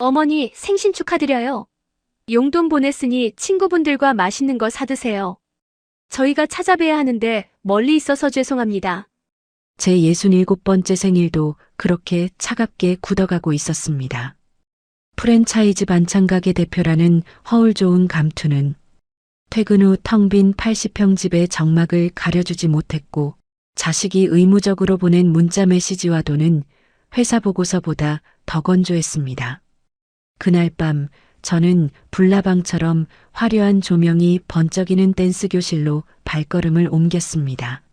어머니, 생신 축하드려요. 용돈 보냈으니 친구분들과 맛있는 거 사드세요. 저희가 찾아뵈야 하는데 멀리 있어서 죄송합니다. 제 67번째 생일도 그렇게 차갑게 굳어가고 있었습니다. 프랜차이즈 반찬가게 대표라는 허울 좋은 감투는 퇴근 후 텅 빈 80평 집의 정막을 가려주지 못했고, 자식이 의무적으로 보낸 문자 메시지와 돈은 회사 보고서보다 더 건조했습니다. 그날 밤 저는 불나방처럼 화려한 조명이 번쩍이는 댄스 교실로 발걸음을 옮겼습니다.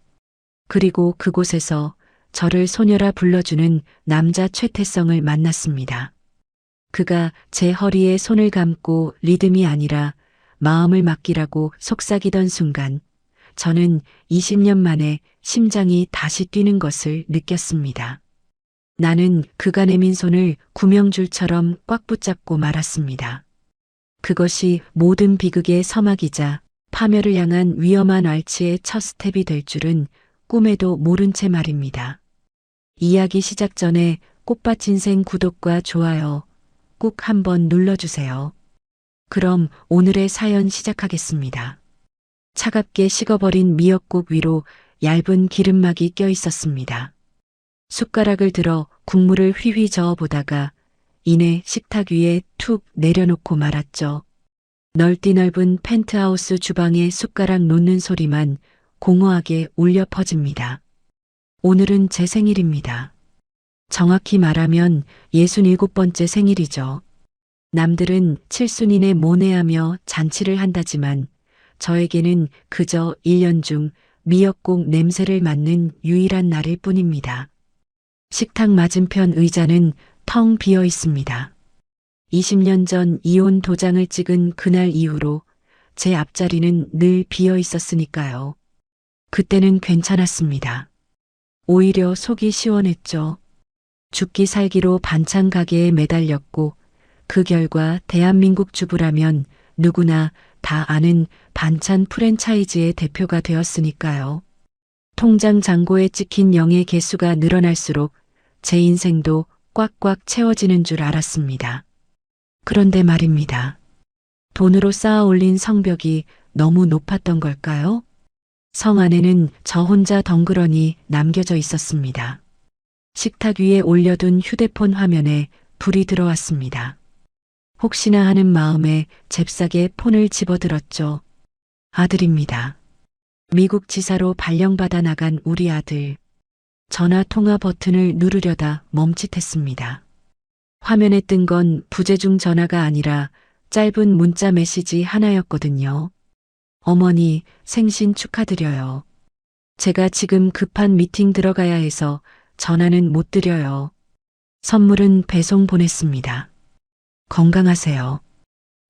그리고 그곳에서 저를 소녀라 불러주는 남자 최태성을 만났습니다. 그가 제 허리에 손을 감고 리듬이 아니라 마음을 맡기라고 속삭이던 순간 저는 20년 만에 심장이 다시 뛰는 것을 느꼈습니다. 나는 그가 내민 손을 구명줄처럼 꽉 붙잡고 말았습니다. 그것이 모든 비극의 서막이자 파멸을 향한 위험한 왈츠의 첫 스텝이 될 줄은 꿈에도 모른 채 말입니다. 이야기 시작 전에 꽃밭 인생 구독과 좋아요 꼭 한번 눌러주세요. 그럼 오늘의 사연 시작하겠습니다. 차갑게 식어버린 미역국 위로 얇은 기름막이 껴 있었습니다. 숟가락을 들어 국물을 휘휘 저어보다가 이내 식탁 위에 툭 내려놓고 말았죠. 넓디 넓은 펜트하우스 주방에 숟가락 놓는 소리만 공허하게 울려 퍼집니다. 오늘은 제 생일입니다. 정확히 말하면 67번째 생일이죠. 남들은 칠순인에 모내하며 잔치를 한다지만 저에게는 그저 1년 중 미역국 냄새를 맡는 유일한 날일 뿐입니다. 식탁 맞은편 의자는 텅 비어 있습니다. 20년 전 이혼 도장을 찍은 그날 이후로 제 앞자리는 늘 비어 있었으니까요. 그때는 괜찮았습니다. 오히려 속이 시원했죠. 죽기 살기로 반찬 가게에 매달렸고 그 결과 대한민국 주부라면 누구나 다 아는 반찬 프랜차이즈의 대표가 되었으니까요. 통장 잔고에 찍힌 0의 개수가 늘어날수록 제 인생도 꽉꽉 채워지는 줄 알았습니다. 그런데 말입니다. 돈으로 쌓아 올린 성벽이 너무 높았던 걸까요? 성 안에는 저 혼자 덩그러니 남겨져 있었습니다. 식탁 위에 올려둔 휴대폰 화면에 불이 들어왔습니다. 혹시나 하는 마음에 잽싸게 폰을 집어들었죠. 아들입니다. 미국 지사로 발령받아 나간 우리 아들. 전화 통화 버튼을 누르려다 멈칫했습니다. 화면에 뜬 건 부재중 전화가 아니라 짧은 문자 메시지 하나였거든요. 어머니, 생신 축하드려요. 제가 지금 급한 미팅 들어가야 해서 전화는 못 드려요. 선물은 배송 보냈습니다. 건강하세요.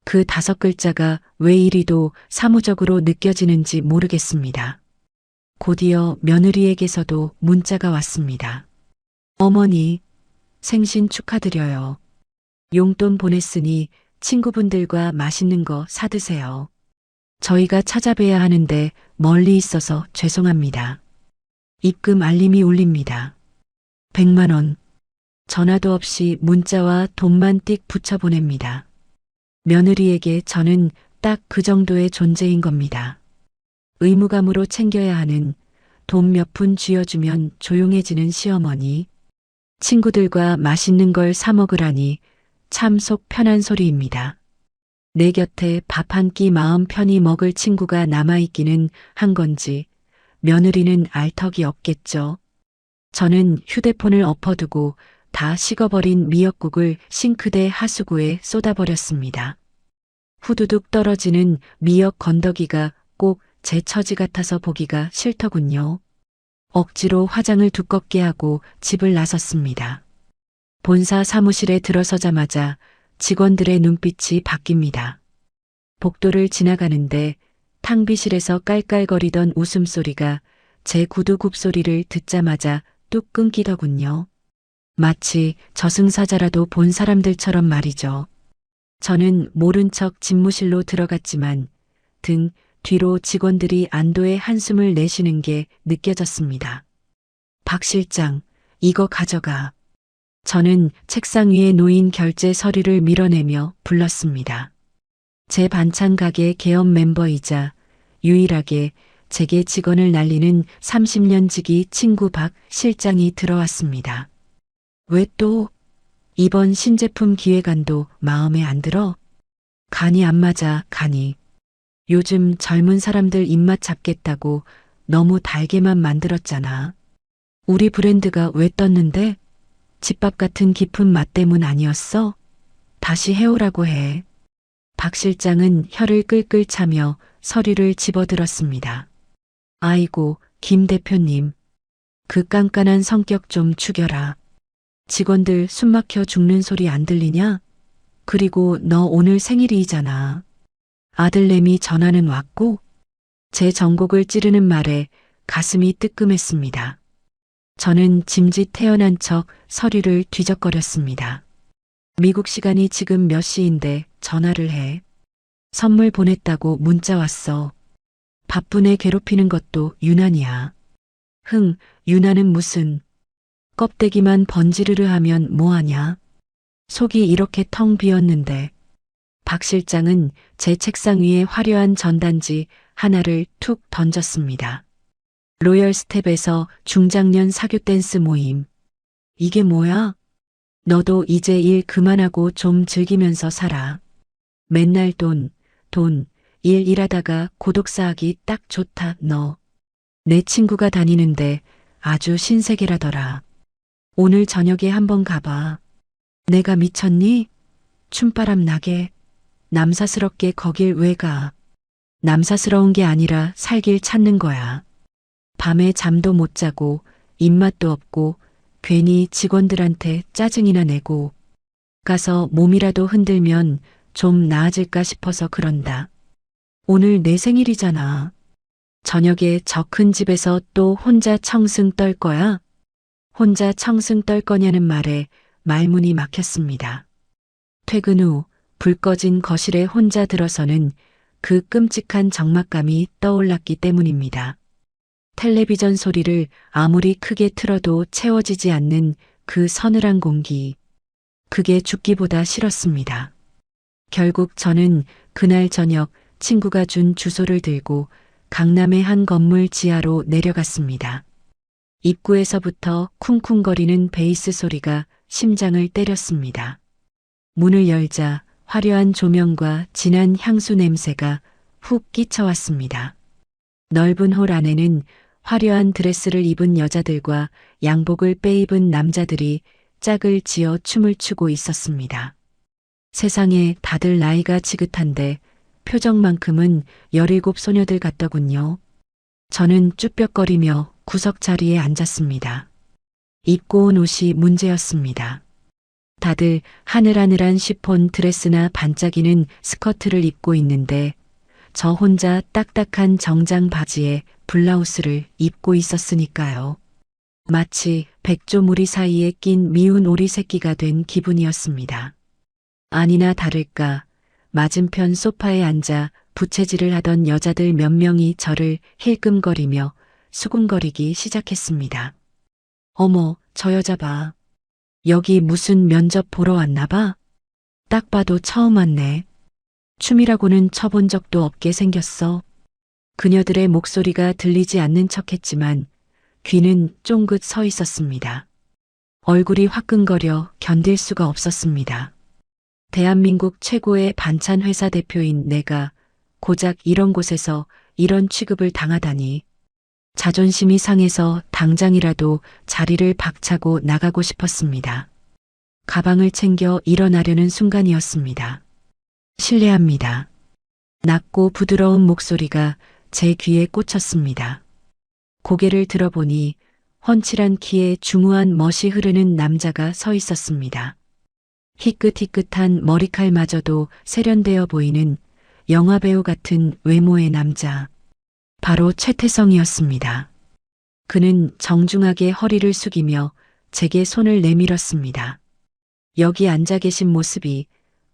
그 5글자가 왜 이리도 사무적으로 느껴지는지 모르겠습니다. 곧이어 며느리에게서도 문자가 왔습니다. 어머니, 생신 축하드려요. 용돈 보냈으니 친구분들과 맛있는 거 사드세요. 저희가 찾아뵈야 하는데 멀리 있어서 죄송합니다. 입금 알림이 울립니다. 100만 원. 전화도 없이 문자와 돈만 띡 붙여 보냅니다. 며느리에게 저는 딱 그 정도의 존재인 겁니다. 의무감으로 챙겨야 하는 돈 몇 푼 쥐어주면 조용해지는 시어머니. 친구들과 맛있는 걸 사 먹으라니 참 속 편한 소리입니다. 내 곁에 밥 한 끼 마음 편히 먹을 친구가 남아있기는 한 건지 며느리는 알 턱이 없겠죠. 저는 휴대폰을 엎어두고 다 식어버린 미역국을 싱크대 하수구에 쏟아버렸습니다. 후두둑 떨어지는 미역 건더기가 꼭 제 처지 같아서 보기가 싫더군요. 억지로 화장을 두껍게 하고 집을 나섰습니다. 본사 사무실에 들어서자마자 직원들의 눈빛이 바뀝니다. 복도를 지나가는데 탕비실에서 깔깔거리던 웃음소리가 제 구두 굽소리를 듣자마자 뚝 끊기더군요. 마치 저승사자라도 본 사람들처럼 말이죠. 저는 모른 척 집무실로 들어갔지만 등 뒤로 직원들이 안도의 한숨을 내쉬는 게 느껴졌습니다. 박 실장, 이거 가져가. 저는 책상 위에 놓인 결제 서류를 밀어내며 불렀습니다. 제 반찬 가게 개업 멤버이자 유일하게 제게 직원을 날리는 30년 지기 친구 박 실장이 들어왔습니다. 왜 또? 이번 신제품 기획안도 마음에 안 들어? 간이 안 맞아, 간이. 요즘 젊은 사람들 입맛 잡겠다고 너무 달게만 만들었잖아. 우리 브랜드가 왜 떴는데? 집밥 같은 깊은 맛 때문 아니었어? 다시 해오라고 해. 박 실장은 혀를 끌끌 차며 서류를 집어들었습니다. 아이고, 김 대표님. 그 깐깐한 성격 좀 죽여라. 직원들 숨 막혀 죽는 소리 안 들리냐? 그리고 너 오늘 생일이잖아. 아들내미 전화는 왔고? 제 전곡을 찌르는 말에 가슴이 뜨끔했습니다. 저는 짐짓 태어난 척 서류를 뒤적거렸습니다. 미국 시간이 지금 몇 시인데 전화를 해. 선물 보냈다고 문자 왔어. 바쁜 애 괴롭히는 것도 유난이야. 유난은 무슨. 껍데기만 번지르르 하면 뭐하냐. 속이 이렇게 텅 비었는데. 박 실장은 제 책상 위에 화려한 전단지 하나를 툭 던졌습니다. 로열 스텝에서 중장년 사교 댄스 모임. 이게 뭐야? 너도 이제 일 그만하고 좀 즐기면서 살아. 맨날 돈, 일 일하다가 고독 쌓기 딱 좋다, 너. 내 친구가 다니는데 아주 신세계라더라. 오늘 저녁에 한번 가봐. 내가 미쳤니? 춤바람 나게. 남사스럽게 거길 왜 가? 남사스러운 게 아니라 살길 찾는 거야. 밤에 잠도 못 자고 입맛도 없고 괜히 직원들한테 짜증이나 내고 가서 몸이라도 흔들면 좀 나아질까 싶어서 그런다. 오늘 내 생일이잖아. 저녁에 저 큰 집에서 또 혼자 청승 떨 거야? 혼자 청승 떨 거냐는 말에 말문이 막혔습니다. 퇴근 후 불 꺼진 거실에 혼자 들어서는 그 끔찍한 적막감이 떠올랐기 때문입니다. 텔레비전 소리를 아무리 크게 틀어도 채워지지 않는 그 서늘한 공기. 그게 죽기보다 싫었습니다. 결국 저는 그날 저녁 친구가 준 주소를 들고 강남의 한 건물 지하로 내려갔습니다. 입구에서부터 쿵쿵거리는 베이스 소리가 심장을 때렸습니다. 문을 열자 화려한 조명과 진한 향수 냄새가 훅 끼쳐왔습니다. 넓은 홀 안에는 화려한 드레스를 입은 여자들과 양복을 빼입은 남자들이 짝을 지어 춤을 추고 있었습니다. 세상에 다들 나이가 지긋한데 표정만큼은 17 소녀들 같더군요. 저는 쭈뼛거리며 구석 자리에 앉았습니다. 입고 온 옷이 문제였습니다. 다들 하늘하늘한 시폰 드레스나 반짝이는 스커트를 입고 있는데 저 혼자 딱딱한 정장 바지에 블라우스를 입고 있었으니까요. 마치 백조무리 사이에 낀 미운 오리 새끼가 된 기분이었습니다. 아니나 다를까 맞은편 소파에 앉아 부채질을 하던 여자들 몇 명이 저를 힐끔거리며 수군거리기 시작했습니다. 어머, 저 여자 봐. 여기 무슨 면접 보러 왔나 봐? 딱 봐도 처음 왔네. 춤이라고는 춰본 적도 없게 생겼어. 그녀들의 목소리가 들리지 않는 척했지만 귀는 쫑긋 서 있었습니다. 얼굴이 화끈거려 견딜 수가 없었습니다. 대한민국 최고의 반찬 회사 대표인 내가 고작 이런 곳에서 이런 취급을 당하다니. 자존심이 상해서 당장이라도 자리를 박차고 나가고 싶었습니다. 가방을 챙겨 일어나려는 순간이었습니다. 실례합니다. 낮고 부드러운 목소리가 제 귀에 꽂혔습니다. 고개를 들어보니 훤칠한 키에 중후한 멋이 흐르는 남자가 서 있었습니다. 희끗희끗한 머리칼마저도 세련되어 보이는 영화배우 같은 외모의 남자. 바로 최태성이었습니다. 그는 정중하게 허리를 숙이며 제게 손을 내밀었습니다. 여기 앉아 계신 모습이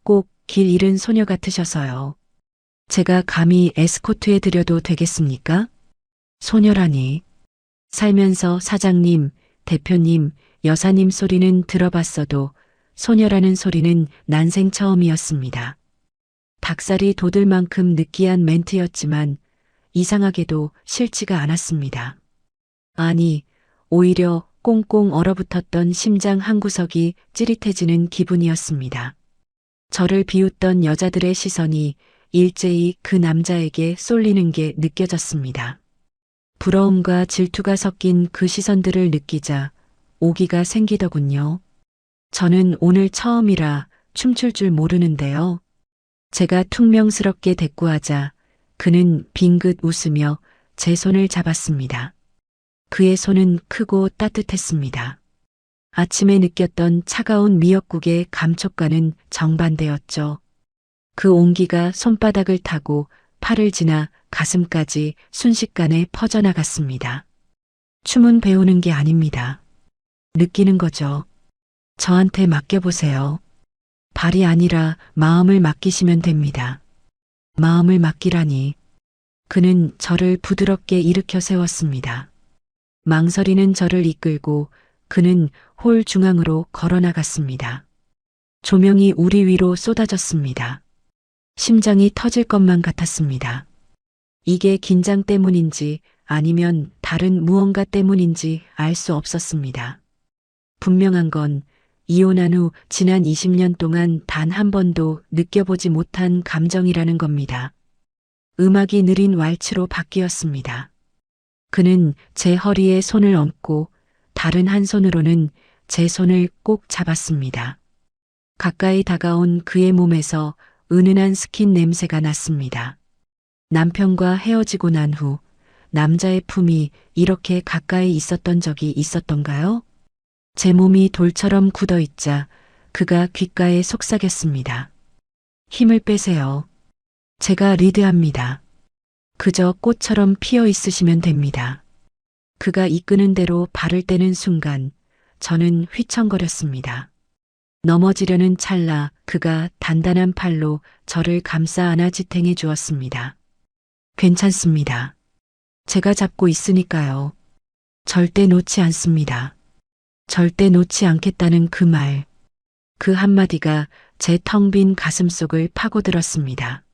꼭 길 잃은 소녀 같으셔서요. 제가 감히 에스코트해 드려도 되겠습니까? 소녀라니. 살면서 사장님, 대표님, 여사님 소리는 들어봤어도 소녀라는 소리는 난생 처음이었습니다. 닭살이 돋을 만큼 느끼한 멘트였지만 이상하게도 싫지가 않았습니다. 아니, 오히려 꽁꽁 얼어붙었던 심장 한구석이 찌릿해지는 기분이었습니다. 저를 비웃던 여자들의 시선이 일제히 그 남자에게 쏠리는 게 느껴졌습니다. 부러움과 질투가 섞인 그 시선들을 느끼자 오기가 생기더군요. 저는 오늘 처음이라 춤출 줄 모르는데요. 제가 퉁명스럽게 대꾸하자 그는 빙긋 웃으며 제 손을 잡았습니다. 그의 손은 크고 따뜻했습니다. 아침에 느꼈던 차가운 미역국의 감촉과는 정반대였죠. 그 온기가 손바닥을 타고 팔을 지나 가슴까지 순식간에 퍼져나갔습니다. 춤은 배우는 게 아닙니다. 느끼는 거죠. 저한테 맡겨보세요. 발이 아니라 마음을 맡기시면 됩니다. 마음을 맡기라니. 그는 저를 부드럽게 일으켜 세웠습니다. 망설이는 저를 이끌고 그는 홀 중앙으로 걸어나갔습니다. 조명이 우리 위로 쏟아졌습니다. 심장이 터질 것만 같았습니다. 이게 긴장 때문인지 아니면 다른 무언가 때문인지 알 수 없었습니다. 분명한 건 이혼한 후 지난 20년 동안 단 한 번도 느껴보지 못한 감정이라는 겁니다. 음악이 느린 왈츠로 바뀌었습니다. 그는 제 허리에 손을 얹고 다른 한 손으로는 제 손을 꼭 잡았습니다. 가까이 다가온 그의 몸에서 은은한 스킨 냄새가 났습니다. 남편과 헤어지고 난 후 남자의 품이 이렇게 가까이 있었던 적이 있었던가요? 제 몸이 돌처럼 굳어 있자 그가 귓가에 속삭였습니다. 힘을 빼세요. 제가 리드합니다. 그저 꽃처럼 피어 있으시면 됩니다. 그가 이끄는 대로 발을 떼는 순간 저는 휘청거렸습니다. 넘어지려는 찰나 그가 단단한 팔로 저를 감싸 안아 지탱해 주었습니다. 괜찮습니다. 제가 잡고 있으니까요. 절대 놓지 않습니다. 절대 놓지 않겠다는 그 말. 그 한마디가 제 텅 빈 가슴속을 파고들었습니다.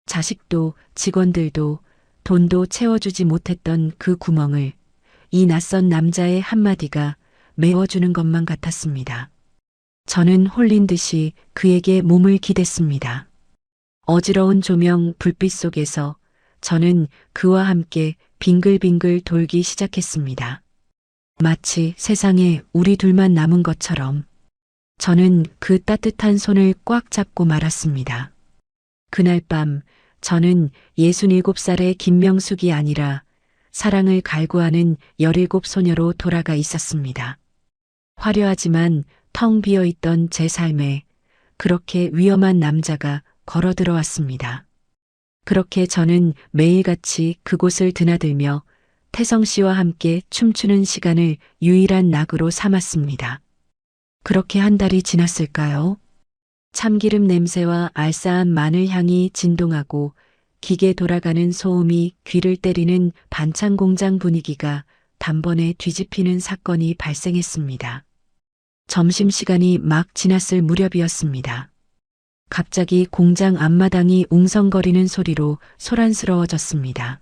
자식도 직원들도 돈도 채워주지 못했던 그 구멍을 이 낯선 남자의 한마디가 메워주는 것만 같았습니다. 저는 홀린 듯이 그에게 몸을 기댔습니다. 어지러운 조명 불빛 속에서 저는 그와 함께 빙글빙글 돌기 시작했습니다. 마치 세상에 우리 둘만 남은 것처럼 저는 그 따뜻한 손을 꽉 잡고 말았습니다. 그날 밤 저는 67살의 김명숙이 아니라 사랑을 갈구하는 17 소녀로 돌아가 있었습니다. 화려하지만 텅 비어 있던 제 삶에 그렇게 위험한 남자가 걸어 들어왔습니다. 그렇게 저는 매일같이 그곳을 드나들며 태성 씨와 함께 춤추는 시간을 유일한 낙으로 삼았습니다. 그렇게 한 달이 지났을까요? 참기름 냄새와 알싸한 마늘 향이 진동하고 기계 돌아가는 소음이 귀를 때리는 반찬 공장 분위기가 단번에 뒤집히는 사건이 발생했습니다. 점심시간이 막 지났을 무렵이었습니다. 갑자기 공장 앞마당이 웅성거리는 소리로 소란스러워졌습니다.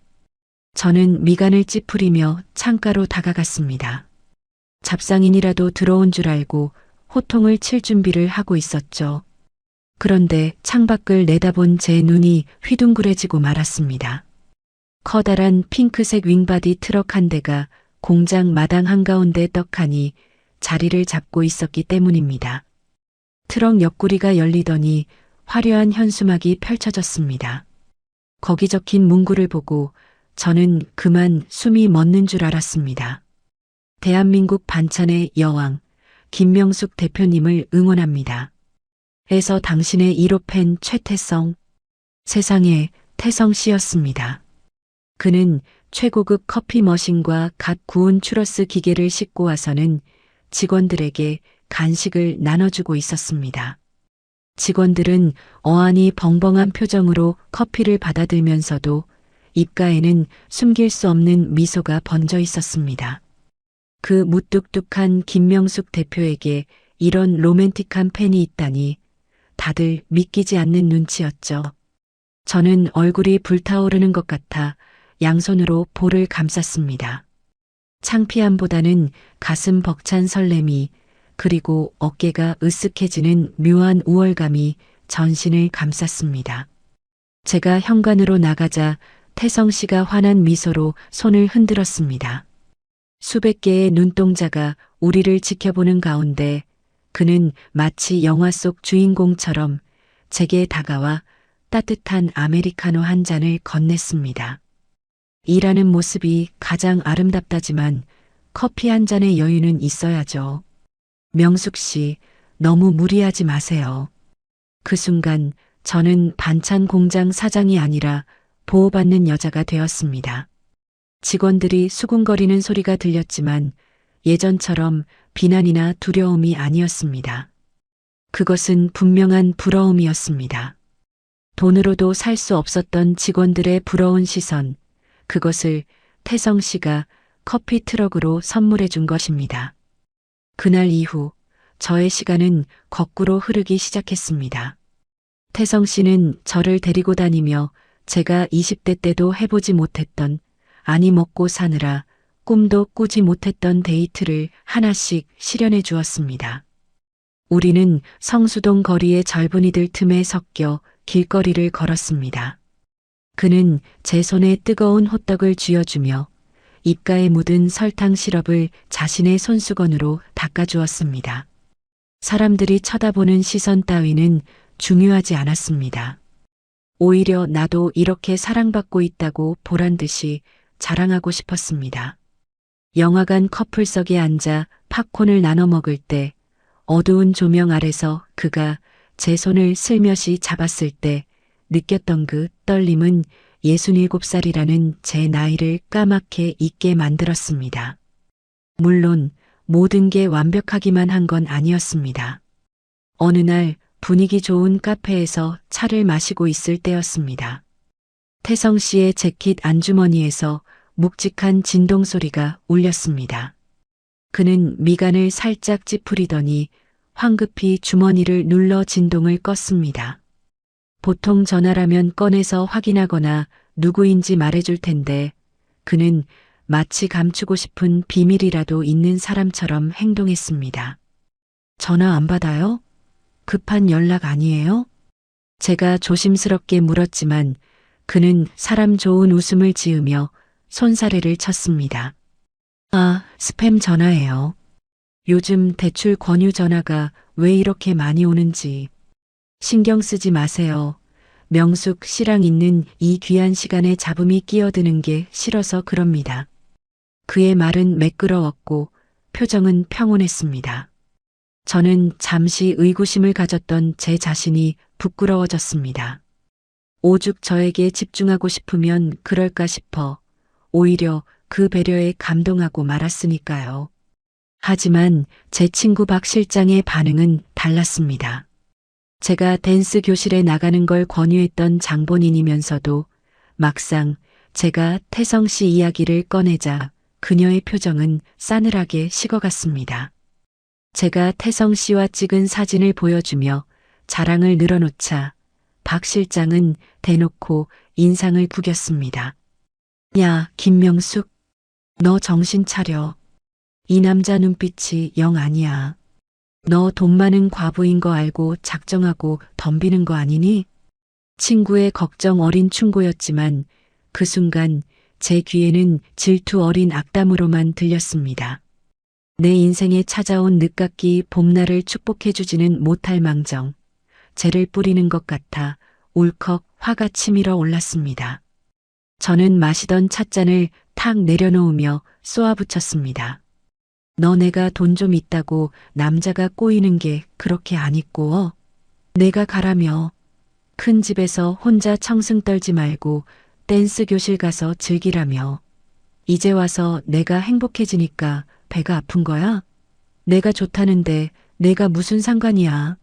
저는 미간을 찌푸리며 창가로 다가갔습니다. 잡상인이라도 들어온 줄 알고 호통을 칠 준비를 하고 있었죠. 그런데 창밖을 내다본 제 눈이 휘둥그레지고 말았습니다. 커다란 핑크색 윙바디 트럭 한 대가 공장 마당 한가운데 떡하니 자리를 잡고 있었기 때문입니다. 트럭 옆구리가 열리더니 화려한 현수막이 펼쳐졌습니다. 거기 적힌 문구를 보고 저는 그만 숨이 멎는 줄 알았습니다. 대한민국 반찬의 여왕 김명숙 대표님을 응원합니다. 에서 당신의 1호 팬 최태성. 세상에 태성 씨였습니다. 그는 최고급 커피 머신과 갓 구운 추러스 기계를 싣고 와서는 직원들에게 간식을 나눠주고 있었습니다. 직원들은 어안이 벙벙한 표정으로 커피를 받아들면서도 입가에는 숨길 수 없는 미소가 번져 있었습니다. 그 무뚝뚝한 김명숙 대표에게 이런 로맨틱한 팬이 있다니 다들 믿기지 않는 눈치였죠. 저는 얼굴이 불타오르는 것 같아 양손으로 볼을 감쌌습니다. 창피함보다는 가슴 벅찬 설렘이 그리고 어깨가 으쓱해지는 묘한 우월감이 전신을 감쌌습니다. 제가 현관으로 나가자 태성 씨가 환한 미소로 손을 흔들었습니다. 수백 개의 눈동자가 우리를 지켜보는 가운데 그는 마치 영화 속 주인공처럼 제게 다가와 따뜻한 아메리카노 한 잔을 건넸습니다. 일하는 모습이 가장 아름답다지만 커피 한 잔의 여유는 있어야죠. 명숙 씨, 너무 무리하지 마세요. 그 순간 저는 반찬 공장 사장이 아니라 보호받는 여자가 되었습니다. 직원들이 수군거리는 소리가 들렸지만 예전처럼 비난이나 두려움이 아니었습니다. 그것은 분명한 부러움이었습니다. 돈으로도 살 수 없었던 직원들의 부러운 시선, 그것을 태성 씨가 커피 트럭으로 선물해 준 것입니다. 그날 이후 저의 시간은 거꾸로 흐르기 시작했습니다. 태성 씨는 저를 데리고 다니며 제가 20대 때도 해보지 못했던, 아니 먹고 사느라 꿈도 꾸지 못했던 데이트를 하나씩 실현해 주었습니다. 우리는 성수동 거리의 젊은이들 틈에 섞여 길거리를 걸었습니다. 그는 제 손에 뜨거운 호떡을 쥐어주며 입가에 묻은 설탕 시럽을 자신의 손수건으로 닦아주었습니다. 사람들이 쳐다보는 시선 따위는 중요하지 않았습니다. 오히려 나도 이렇게 사랑받고 있다고 보란 듯이 자랑하고 싶었습니다. 영화관 커플석에 앉아 팝콘을 나눠 먹을 때 어두운 조명 아래서 그가 제 손을 슬며시 잡았을 때 느꼈던 그 떨림은 67살이라는 제 나이를 까맣게 잊게 만들었습니다. 물론 모든 게 완벽하기만 한 건 아니었습니다. 어느 날 분위기 좋은 카페에서 차를 마시고 있을 때였습니다. 태성 씨의 재킷 안주머니에서 묵직한 진동 소리가 울렸습니다. 그는 미간을 살짝 찌푸리더니 황급히 주머니를 눌러 진동을 껐습니다. 보통 전화라면 꺼내서 확인하거나 누구인지 말해줄 텐데 그는 마치 감추고 싶은 비밀이라도 있는 사람처럼 행동했습니다. 전화 안 받아요? 급한 연락 아니에요? 제가 조심스럽게 물었지만 그는 사람 좋은 웃음을 지으며 손사래를 쳤습니다. 아, 스팸 전화예요. 요즘 대출 권유 전화가 왜 이렇게 많이 오는지. 신경 쓰지 마세요. 명숙 씨랑 있는 이 귀한 시간에 잡음이 끼어드는 게 싫어서 그럽니다. 그의 말은 매끄러웠고 표정은 평온했습니다. 저는 잠시 의구심을 가졌던 제 자신이 부끄러워졌습니다. 오죽 저에게 집중하고 싶으면 그럴까 싶어 오히려 그 배려에 감동하고 말았으니까요. 하지만 제 친구 박 실장의 반응은 달랐습니다. 제가 댄스 교실에 나가는 걸 권유했던 장본인이면서도 막상 제가 태성 씨 이야기를 꺼내자 그녀의 표정은 싸늘하게 식어갔습니다. 제가 태성 씨와 찍은 사진을 보여주며 자랑을 늘어놓자 박 실장은 대놓고 인상을 구겼습니다. 야, 김명숙, 너 정신 차려. 이 남자 눈빛이 영 아니야. 너 돈 많은 과부인 거 알고 작정하고 덤비는 거 아니니? 친구의 걱정 어린 충고였지만 그 순간 제 귀에는 질투 어린 악담으로만 들렸습니다. 내 인생에 찾아온 늦깎이 봄날을 축복해주지는 못할 망정, 재를 뿌리는 것 같아 울컥 화가 치밀어 올랐습니다. 저는 마시던 찻잔을 탁 내려놓으며 쏘아붙였습니다. 너 내가 돈 좀 있다고 남자가 꼬이는 게 그렇게 안 있고 내가 가라며 큰 집에서 혼자 청승 떨지 말고 댄스 교실 가서 즐기라며 이제 와서 내가 행복해지니까 배가 아픈 거야? 내가 좋다는데 내가 무슨 상관이야?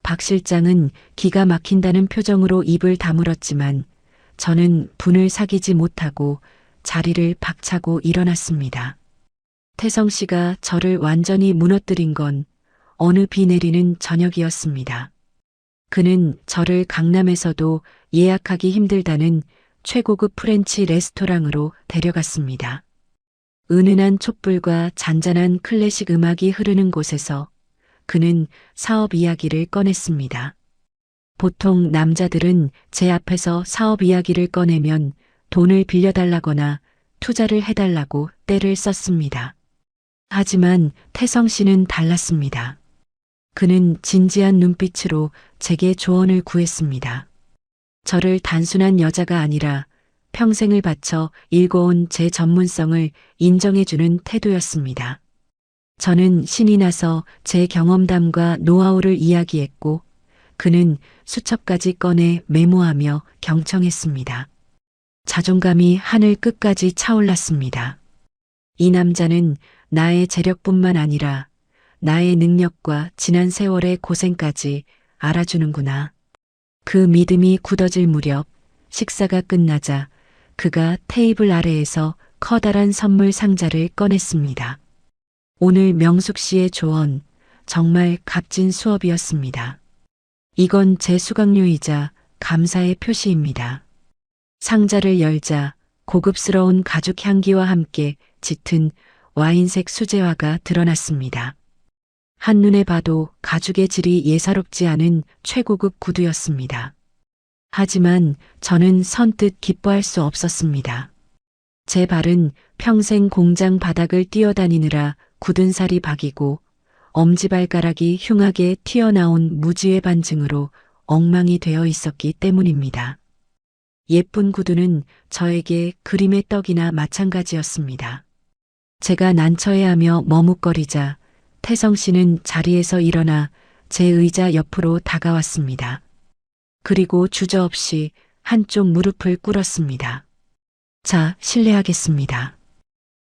박 실장은 기가 막힌다는 표정으로 입을 다물었지만 저는 분을 사귀지 못하고 자리를 박차고 일어났습니다. 태성 씨가 저를 완전히 무너뜨린 건 어느 비 내리는 저녁이었습니다. 그는 저를 강남에서도 예약하기 힘들다는 최고급 프렌치 레스토랑으로 데려갔습니다. 은은한 촛불과 잔잔한 클래식 음악이 흐르는 곳에서 그는 사업 이야기를 꺼냈습니다. 보통 남자들은 제 앞에서 사업 이야기를 꺼내면 돈을 빌려달라거나 투자를 해달라고 떼를 썼습니다. 하지만 태성 씨는 달랐습니다. 그는 진지한 눈빛으로 제게 조언을 구했습니다. 저를 단순한 여자가 아니라 평생을 바쳐 일궈온 제 전문성을 인정해주는 태도였습니다. 저는 신이 나서 제 경험담과 노하우를 이야기했고 그는 수첩까지 꺼내 메모하며 경청했습니다. 자존감이 하늘 끝까지 차올랐습니다. 이 남자는 나의 재력뿐만 아니라 나의 능력과 지난 세월의 고생까지 알아주는구나. 그 믿음이 굳어질 무렵 식사가 끝나자 그가 테이블 아래에서 커다란 선물 상자를 꺼냈습니다. 오늘 명숙 씨의 조언 정말 값진 수업이었습니다. 이건 제 수강료이자 감사의 표시입니다. 상자를 열자 고급스러운 가죽 향기와 함께 짙은 와인색 수제화가 드러났습니다. 한눈에 봐도 가죽의 질이 예사롭지 않은 최고급 구두였습니다. 하지만 저는 선뜻 기뻐할 수 없었습니다. 제 발은 평생 공장 바닥을 뛰어다니느라 굳은 살이 박이고 엄지발가락이 흉하게 튀어나온 무지의 반증으로 엉망이 되어 있었기 때문입니다. 예쁜 구두는 저에게 그림의 떡이나 마찬가지였습니다. 제가 난처해하며 머뭇거리자 태성 씨는 자리에서 일어나 제 의자 옆으로 다가왔습니다. 그리고 주저없이 한쪽 무릎을 꿇었습니다. 자, 실례하겠습니다.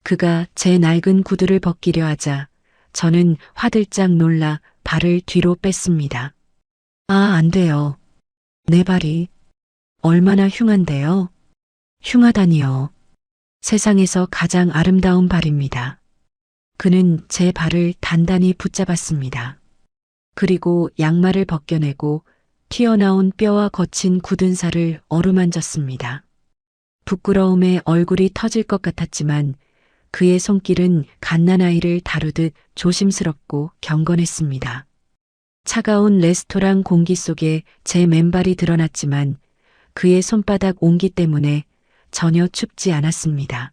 그가 제 낡은 구두를 벗기려 하자 저는 화들짝 놀라 발을 뒤로 뺐습니다. 아, 안 돼요. 내 발이 얼마나 흉한데요? 흉하다니요. 세상에서 가장 아름다운 발입니다. 그는 제 발을 단단히 붙잡았습니다. 그리고 양말을 벗겨내고 튀어나온 뼈와 거친 굳은 살을 어루만졌습니다. 부끄러움에 얼굴이 터질 것 같았지만 그의 손길은 갓난아이를 다루듯 조심스럽고 경건했습니다. 차가운 레스토랑 공기 속에 제 맨발이 드러났지만 그의 손바닥 온기 때문에 전혀 춥지 않았습니다.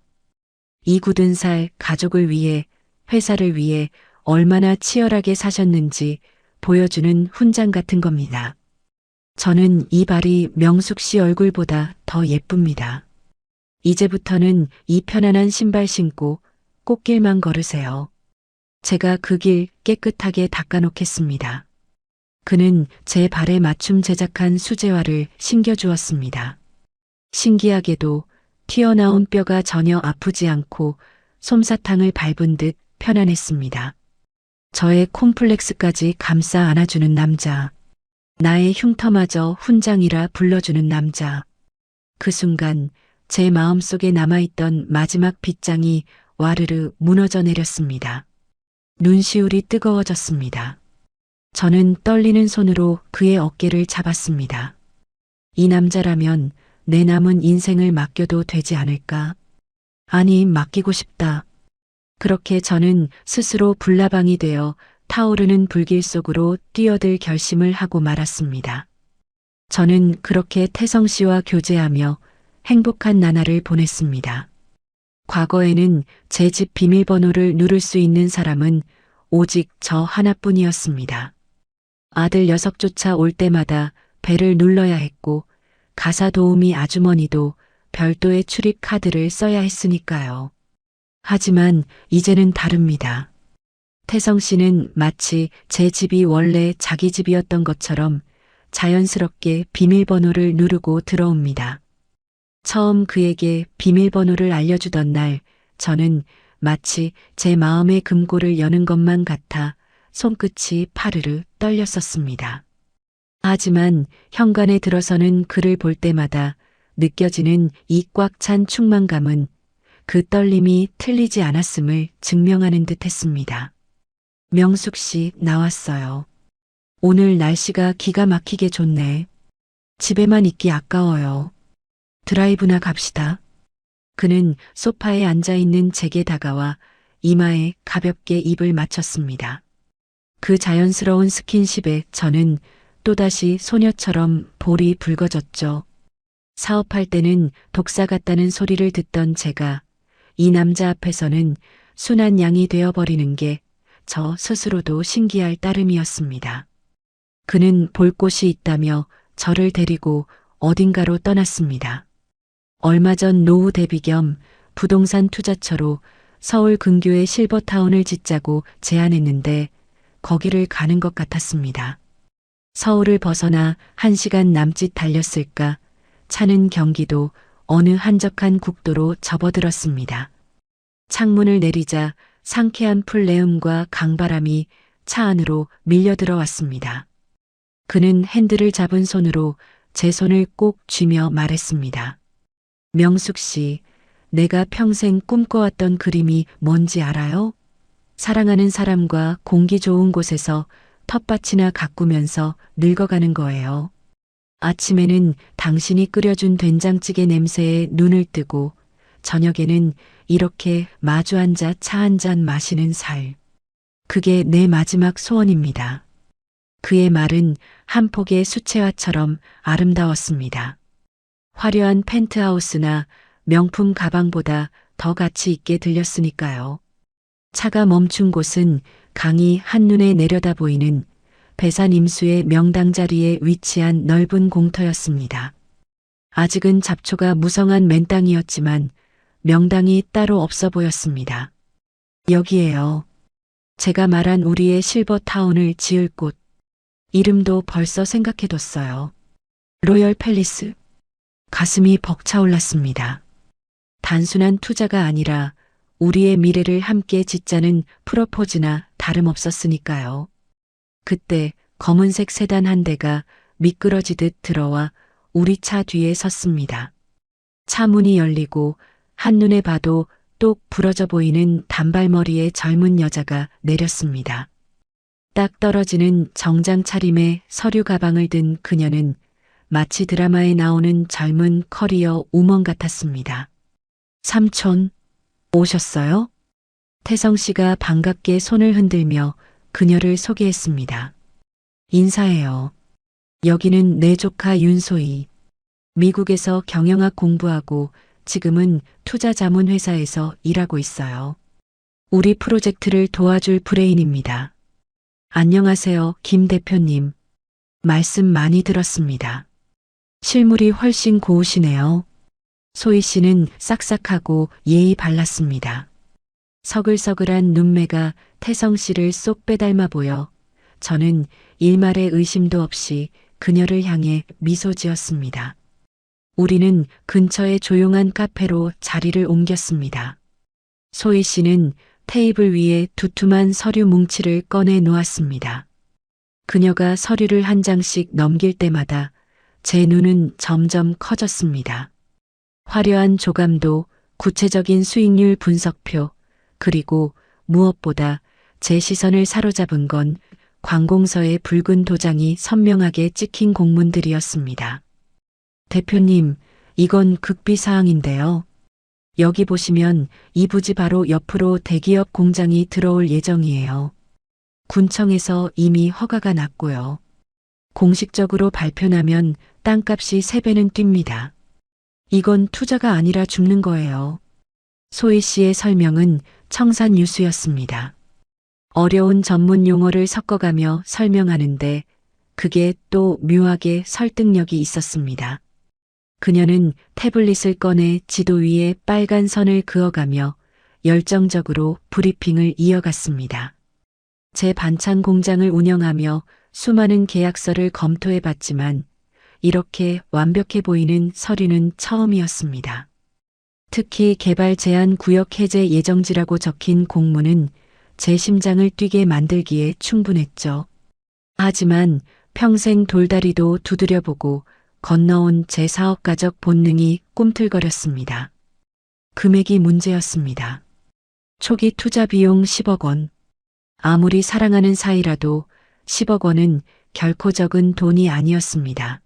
이 굳은 살 가족을 위해 회사를 위해 얼마나 치열하게 사셨는지 보여주는 훈장 같은 겁니다. 저는 이 발이 명숙 씨 얼굴보다 더 예쁩니다. 이제부터는 이 편안한 신발 신고 꽃길만 걸으세요. 제가 그 길 깨끗하게 닦아놓겠습니다. 그는 제 발에 맞춤 제작한 수제화를 신겨주었습니다. 신기하게도 튀어나온 뼈가 전혀 아프지 않고 솜사탕을 밟은 듯 편안했습니다. 저의 콤플렉스까지 감싸 안아주는 남자. 나의 흉터마저 훈장이라 불러주는 남자. 그 순간 제 마음속에 남아있던 마지막 빗장이 와르르 무너져 내렸습니다. 눈시울이 뜨거워졌습니다. 저는 떨리는 손으로 그의 어깨를 잡았습니다. 이 남자라면 내 남은 인생을 맡겨도 되지 않을까? 아니, 맡기고 싶다. 그렇게 저는 스스로 불나방이 되어 타오르는 불길 속으로 뛰어들 결심을 하고 말았습니다. 저는 그렇게 태성 씨와 교제하며 행복한 나날을 보냈습니다. 과거에는 제 집 비밀번호를 누를 수 있는 사람은 오직 저 하나뿐이었습니다. 아들 녀석조차 올 때마다 벨을 눌러야 했고 가사 도우미 아주머니도 별도의 출입 카드를 써야 했으니까요. 하지만 이제는 다릅니다. 태성 씨는 마치 제 집이 원래 자기 집이었던 것처럼 자연스럽게 비밀번호를 누르고 들어옵니다. 처음 그에게 비밀번호를 알려주던 날 저는 마치 제 마음의 금고를 여는 것만 같아 손끝이 파르르 떨렸었습니다. 하지만 현관에 들어서는 그를 볼 때마다 느껴지는 이 꽉 찬 충만감은 그 떨림이 틀리지 않았음을 증명하는 듯 했습니다. 명숙 씨 나왔어요. 오늘 날씨가 기가 막히게 좋네. 집에만 있기 아까워요. 드라이브나 갑시다. 그는 소파에 앉아 있는 제게 다가와 이마에 가볍게 입을 맞췄습니다. 그 자연스러운 스킨십에 저는 또다시 소녀처럼 볼이 붉어졌죠. 사업할 때는 독사 같다는 소리를 듣던 제가 이 남자 앞에서는 순한 양이 되어버리는 게 저 스스로도 신기할 따름이었습니다. 그는 볼 곳이 있다며 저를 데리고 어딘가로 떠났습니다. 얼마 전 노후 대비 겸 부동산 투자처로 서울 근교에 실버타운을 짓자고 제안했는데 거기를 가는 것 같았습니다. 서울을 벗어나 1시간 남짓 달렸을까 차는 경기도 어느 한적한 국도로 접어들었습니다. 창문을 내리자 상쾌한 풀내음과 강바람이 차 안으로 밀려 들어왔습니다. 그는 핸들을 잡은 손으로 제 손을 꼭 쥐며 말했습니다. 명숙 씨, 내가 평생 꿈꿔왔던 그림이 뭔지 알아요? 사랑하는 사람과 공기 좋은 곳에서 텃밭이나 가꾸면서 늙어가는 거예요. 아침에는 당신이 끓여준 된장찌개 냄새에 눈을 뜨고 저녁에는 이렇게 마주 앉아 차 한 잔 마시는 살. 그게 내 마지막 소원입니다. 그의 말은 한 폭의 수채화처럼 아름다웠습니다. 화려한 펜트하우스나 명품 가방보다 더 가치 있게 들렸으니까요. 차가 멈춘 곳은 강이 한눈에 내려다 보이는 배산 임수의 명당 자리에 위치한 넓은 공터였습니다. 아직은 잡초가 무성한 맨땅이었지만 명당이 따로 없어 보였습니다. 여기에요. 제가 말한 우리의 실버타운을 지을 곳. 이름도 벌써 생각해뒀어요. 로열 팰리스. 가슴이 벅차올랐습니다. 단순한 투자가 아니라 우리의 미래를 함께 짓자는 프로포즈나 다름없었으니까요. 그때 검은색 세단 한 대가 미끄러지듯 들어와 우리 차 뒤에 섰습니다. 차 문이 열리고 한눈에 봐도 똑 부러져 보이는 단발머리의 젊은 여자가 내렸습니다. 딱 떨어지는 정장 차림에 서류 가방을 든 그녀는 마치 드라마에 나오는 젊은 커리어 우먼 같았습니다. 삼촌, 오셨어요? 태성 씨가 반갑게 손을 흔들며 그녀를 소개했습니다. 인사해요. 여기는 내 조카 윤소희. 미국에서 경영학 공부하고 지금은 투자자문회사에서 일하고 있어요. 우리 프로젝트를 도와줄 브레인입니다. 안녕하세요, 김 대표님. 말씀 많이 들었습니다. 실물이 훨씬 고우시네요. 소희 씨는 싹싹하고 예의 발랐습니다. 서글서글한 눈매가 태성 씨를 쏙 빼닮아 보여 저는 일말의 의심도 없이 그녀를 향해 미소 지었습니다. 우리는 근처의 조용한 카페로 자리를 옮겼습니다. 소희 씨는 테이블 위에 두툼한 서류 뭉치를 꺼내 놓았습니다. 그녀가 서류를 한 장씩 넘길 때마다 제 눈은 점점 커졌습니다. 화려한 조감도, 구체적인 수익률 분석표, 그리고 무엇보다 제 시선을 사로잡은 건 관공서의 붉은 도장이 선명하게 찍힌 공문들이었습니다. 대표님, 이건 극비사항인데요. 여기 보시면 이 부지 바로 옆으로 대기업 공장이 들어올 예정이에요. 군청에서 이미 허가가 났고요. 공식적으로 발표나면 땅값이 3배는 뜁니다. 이건 투자가 아니라 죽는 거예요. 소희 씨의 설명은 청산유수였습니다. 어려운 전문 용어를 섞어가며 설명하는데 그게 또 묘하게 설득력이 있었습니다. 그녀는 태블릿을 꺼내 지도 위에 빨간 선을 그어가며 열정적으로 브리핑을 이어갔습니다. 제 반찬 공장을 운영하며 수많은 계약서를 검토해봤지만 이렇게 완벽해 보이는 서류는 처음이었습니다. 특히 개발 제한 구역 해제 예정지라고 적힌 공문은 제 심장을 뛰게 만들기에 충분했죠. 하지만 평생 돌다리도 두드려보고 건너온 제 사업가적 본능이 꿈틀거렸습니다. 금액이 문제였습니다. 초기 투자 비용 10억 원. 아무리 사랑하는 사이라도 10억 원은 결코 적은 돈이 아니었습니다.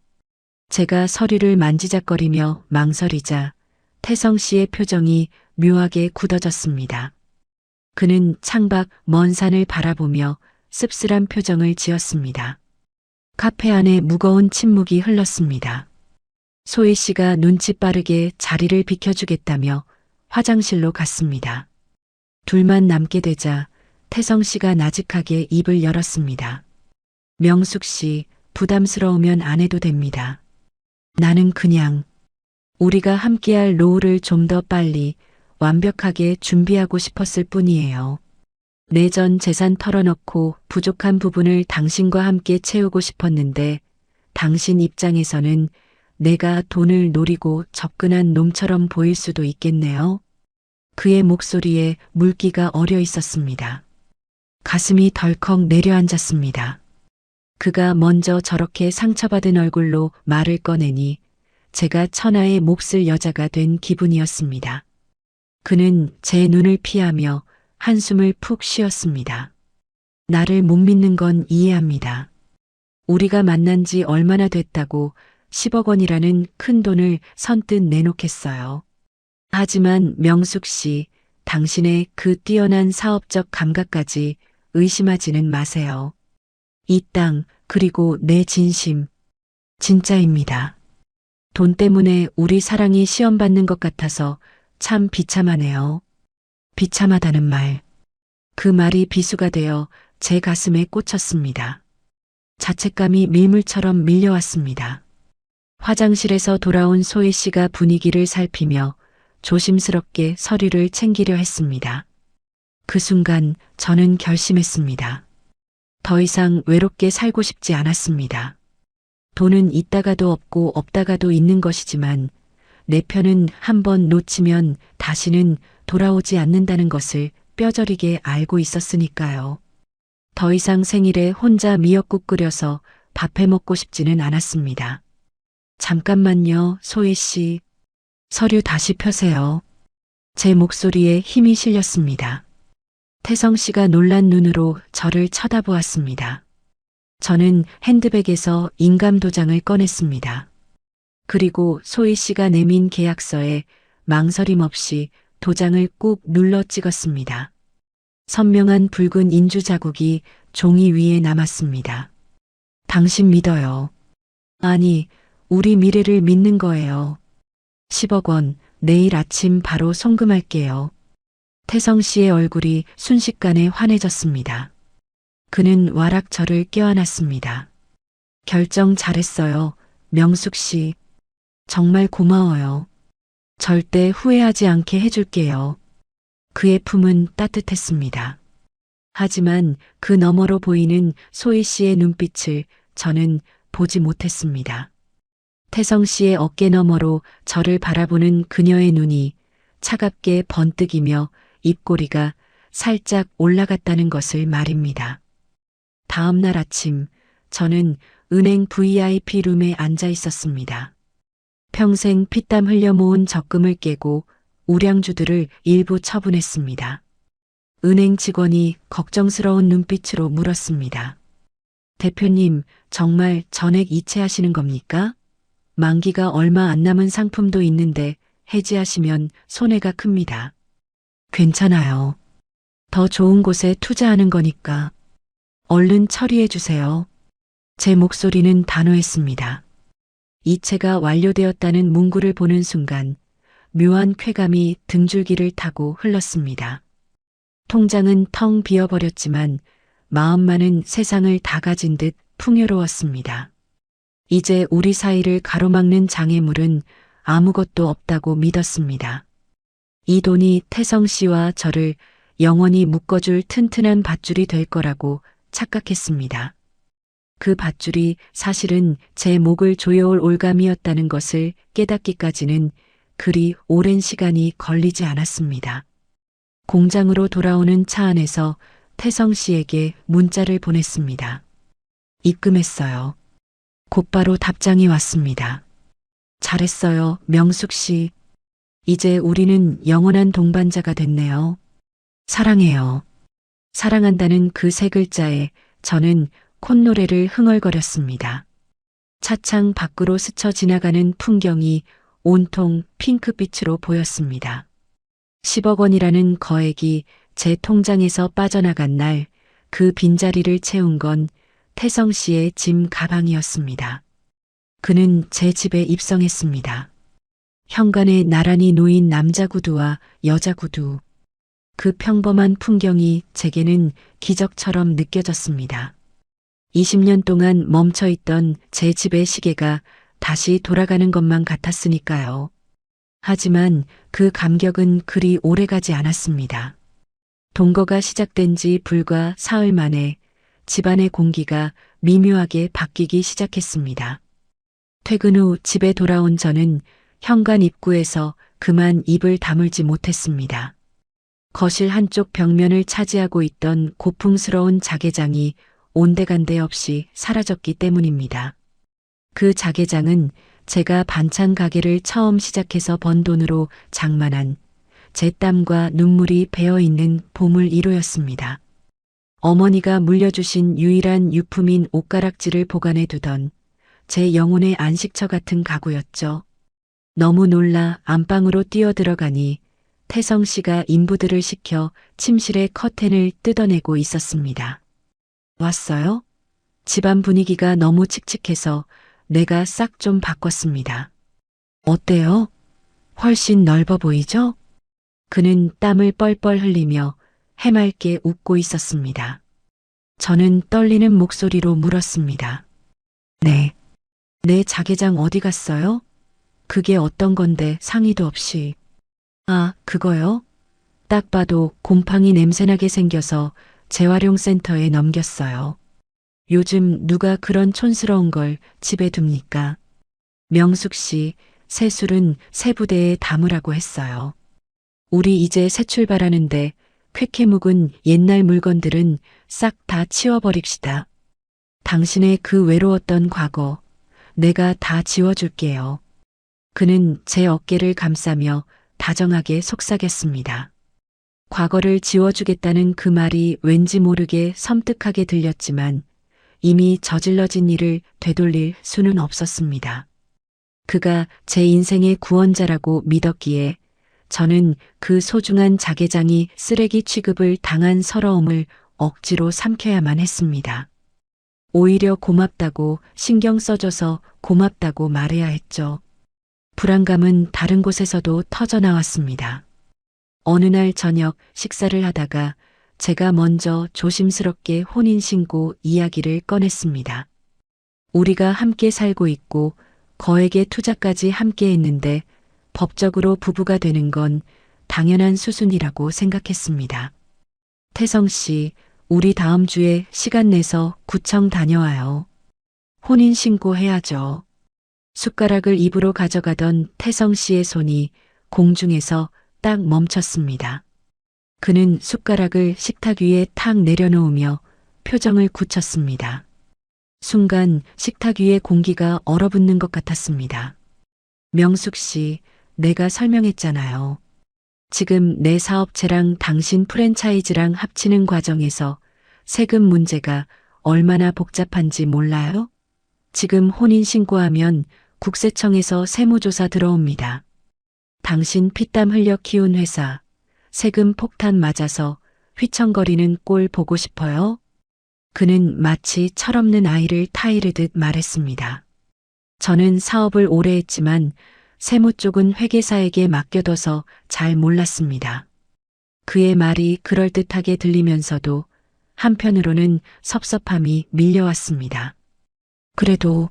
제가 서류를 만지작거리며 망설이자 태성 씨의 표정이 묘하게 굳어졌습니다. 그는 창밖 먼 산을 바라보며 씁쓸한 표정을 지었습니다. 카페 안에 무거운 침묵이 흘렀습니다. 소희 씨가 눈치 빠르게 자리를 비켜주겠다며 화장실로 갔습니다. 둘만 남게 되자 태성 씨가 나직하게 입을 열었습니다. 명숙 씨, 부담스러우면 안 해도 됩니다. 나는 그냥 우리가 함께할 노후를 좀 더 빨리 완벽하게 준비하고 싶었을 뿐이에요. 내 전 재산 털어놓고 부족한 부분을 당신과 함께 채우고 싶었는데 당신 입장에서는 내가 돈을 노리고 접근한 놈처럼 보일 수도 있겠네요. 그의 목소리에 물기가 어려 있었습니다. 가슴이 덜컥 내려앉았습니다. 그가 먼저 저렇게 상처받은 얼굴로 말을 꺼내니 제가 천하의 몹쓸 여자가 된 기분이었습니다. 그는 제 눈을 피하며 한숨을 푹 쉬었습니다. 나를 못 믿는 건 이해합니다. 우리가 만난 지 얼마나 됐다고 10억 원이라는 큰 돈을 선뜻 내놓겠어요. 하지만 명숙 씨, 당신의 그 뛰어난 사업적 감각까지 의심하지는 마세요. 이 땅, 그리고 내 진심, 진짜입니다. 돈 때문에 우리 사랑이 시험받는 것 같아서 참 비참하네요. 비참하다는 말. 그 말이 비수가 되어 제 가슴에 꽂혔습니다. 자책감이 밀물처럼 밀려왔습니다. 화장실에서 돌아온 소희 씨가 분위기를 살피며 조심스럽게 서류를 챙기려 했습니다. 그 순간 저는 결심했습니다. 더 이상 외롭게 살고 싶지 않았습니다. 돈은 있다가도 없고 없다가도 있는 것이지만 내 편은 한번 놓치면 다시는 돌아오지 않는다는 것을 뼈저리게 알고 있었으니까요. 더 이상 생일에 혼자 미역국 끓여서 밥해 먹고 싶지는 않았습니다. 잠깐만요, 소희 씨. 서류 다시 펴세요. 제 목소리에 힘이 실렸습니다. 태성 씨가 놀란 눈으로 저를 쳐다보았습니다. 저는 핸드백에서 인감 도장을 꺼냈습니다. 그리고 소희 씨가 내민 계약서에 망설임 없이 도장을 꾹 눌러 찍었습니다. 선명한 붉은 인주 자국이 종이 위에 남았습니다. 당신 믿어요. 아니, 우리 미래를 믿는 거예요. 10억 원, 내일 아침 바로 송금할게요. 태성 씨의 얼굴이 순식간에 환해졌습니다. 그는 와락 저를 껴안았습니다. 결정 잘했어요, 명숙 씨. 정말 고마워요. 절대 후회하지 않게 해줄게요. 그의 품은 따뜻했습니다. 하지만 그 너머로 보이는 소희 씨의 눈빛을 저는 보지 못했습니다. 태성 씨의 어깨 너머로 저를 바라보는 그녀의 눈이 차갑게 번뜩이며 입꼬리가 살짝 올라갔다는 것을 말입니다. 다음 날 아침 저는 은행 VIP 룸에 앉아 있었습니다. 평생 피땀 흘려 모은 적금을 깨고 우량주들을 일부 처분했습니다. 은행 직원이 걱정스러운 눈빛으로 물었습니다. 대표님, 정말 전액 이체하시는 겁니까? 만기가 얼마 안 남은 상품도 있는데 해지하시면 손해가 큽니다. 괜찮아요. 더 좋은 곳에 투자하는 거니까. 얼른 처리해 주세요. 제 목소리는 단호했습니다. 이체가 완료되었다는 문구를 보는 순간 묘한 쾌감이 등줄기를 타고 흘렀습니다. 통장은 텅 비어버렸지만 마음만은 세상을 다 가진 듯 풍요로웠습니다. 이제 우리 사이를 가로막는 장애물은 아무것도 없다고 믿었습니다. 이 돈이 태성 씨와 저를 영원히 묶어줄 튼튼한 밧줄이 될 거라고 착각했습니다. 그 밧줄이 사실은 제 목을 조여올 올감이었다는 것을 깨닫기까지는 그리 오랜 시간이 걸리지 않았습니다. 공장으로 돌아오는 차 안에서 태성 씨에게 문자를 보냈습니다. 입금했어요. 곧바로 답장이 왔습니다. 잘했어요, 명숙 씨. 이제 우리는 영원한 동반자가 됐네요. 사랑해요. 사랑한다는 그 세 글자에 저는 콧노래를 흥얼거렸습니다. 차창 밖으로 스쳐 지나가는 풍경이 온통 핑크빛으로 보였습니다. 10억 원이라는 거액이 제 통장에서 빠져나간 날 그 빈자리를 채운 건 태성 씨의 짐 가방이었습니다. 그는 제 집에 입성했습니다. 현관에 나란히 놓인 남자 구두와 여자 구두. 그 평범한 풍경이 제게는 기적처럼 느껴졌습니다. 20년 동안 멈춰있던 제 집의 시계가 다시 돌아가는 것만 같았으니까요. 하지만 그 감격은 그리 오래가지 않았습니다. 동거가 시작된 지 불과 사흘 만에 집안의 공기가 미묘하게 바뀌기 시작했습니다. 퇴근 후 집에 돌아온 저는 현관 입구에서 그만 입을 다물지 못했습니다. 거실 한쪽 벽면을 차지하고 있던 고풍스러운 자개장이 온데간데 없이 사라졌기 때문입니다. 그 자개장은 제가 반찬 가게를 처음 시작해서 번 돈으로 장만한 제 땀과 눈물이 배어있는 보물이로였습니다. 어머니가 물려주신 유일한 유품인 옷가락지를 보관해 두던 제 영혼의 안식처 같은 가구였죠. 너무 놀라 안방으로 뛰어들어가니 태성 씨가 인부들을 시켜 침실의 커튼을 뜯어내고 있었습니다. 왔어요? 집안 분위기가 너무 칙칙해서 내가 싹 좀 바꿨습니다. 어때요? 훨씬 넓어 보이죠? 그는 땀을 뻘뻘 흘리며 해맑게 웃고 있었습니다. 저는 떨리는 목소리로 물었습니다. 네. 내 자개장 어디 갔어요? 그게 어떤 건데 상의도 없이. 아, 그거요? 딱 봐도 곰팡이 냄새나게 생겨서 재활용센터에 넘겼어요. 요즘 누가 그런 촌스러운 걸 집에 둡니까? 명숙 씨, 새 술은 새 부대에 담으라고 했어요. 우리 이제 새 출발하는데 쾌쾌 묵은 옛날 물건들은 싹 다 치워버립시다. 당신의 그 외로웠던 과거, 내가 다 지워줄게요. 그는 제 어깨를 감싸며 다정하게 속삭였습니다. 과거를 지워주겠다는 그 말이 왠지 모르게 섬뜩하게 들렸지만 이미 저질러진 일을 되돌릴 수는 없었습니다. 그가 제 인생의 구원자라고 믿었기에 저는 그 소중한 자개장이 쓰레기 취급을 당한 서러움을 억지로 삼켜야만 했습니다. 오히려 고맙다고 신경 써줘서 고맙다고 말해야 했죠. 불안감은 다른 곳에서도 터져나왔습니다. 어느 날 저녁 식사를 하다가 제가 먼저 조심스럽게 혼인신고 이야기를 꺼냈습니다. 우리가 함께 살고 있고 거액의 투자까지 함께 했는데 법적으로 부부가 되는 건 당연한 수순이라고 생각했습니다. 태성 씨, 우리 다음 주에 시간 내서 구청 다녀와요. 혼인신고 해야죠. 숟가락을 입으로 가져가던 태성 씨의 손이 공중에서 딱 멈췄습니다. 그는 숟가락을 식탁 위에 탁 내려놓으며 표정을 굳혔습니다. 순간 식탁 위의 공기가 얼어붙는 것 같았습니다. 명숙 씨, 내가 설명했잖아요. 지금 내 사업체랑 당신 프랜차이즈랑 합치는 과정에서 세금 문제가 얼마나 복잡한지 몰라요? 지금 혼인신고하면 국세청에서 세무조사 들어옵니다. 당신 피땀 흘려 키운 회사, 세금 폭탄 맞아서 휘청거리는 꼴 보고 싶어요? 그는 마치 철없는 아이를 타이르듯 말했습니다. 저는 사업을 오래 했지만 세무 쪽은 회계사에게 맡겨둬서 잘 몰랐습니다. 그의 말이 그럴듯하게 들리면서도 한편으로는 섭섭함이 밀려왔습니다. 그래도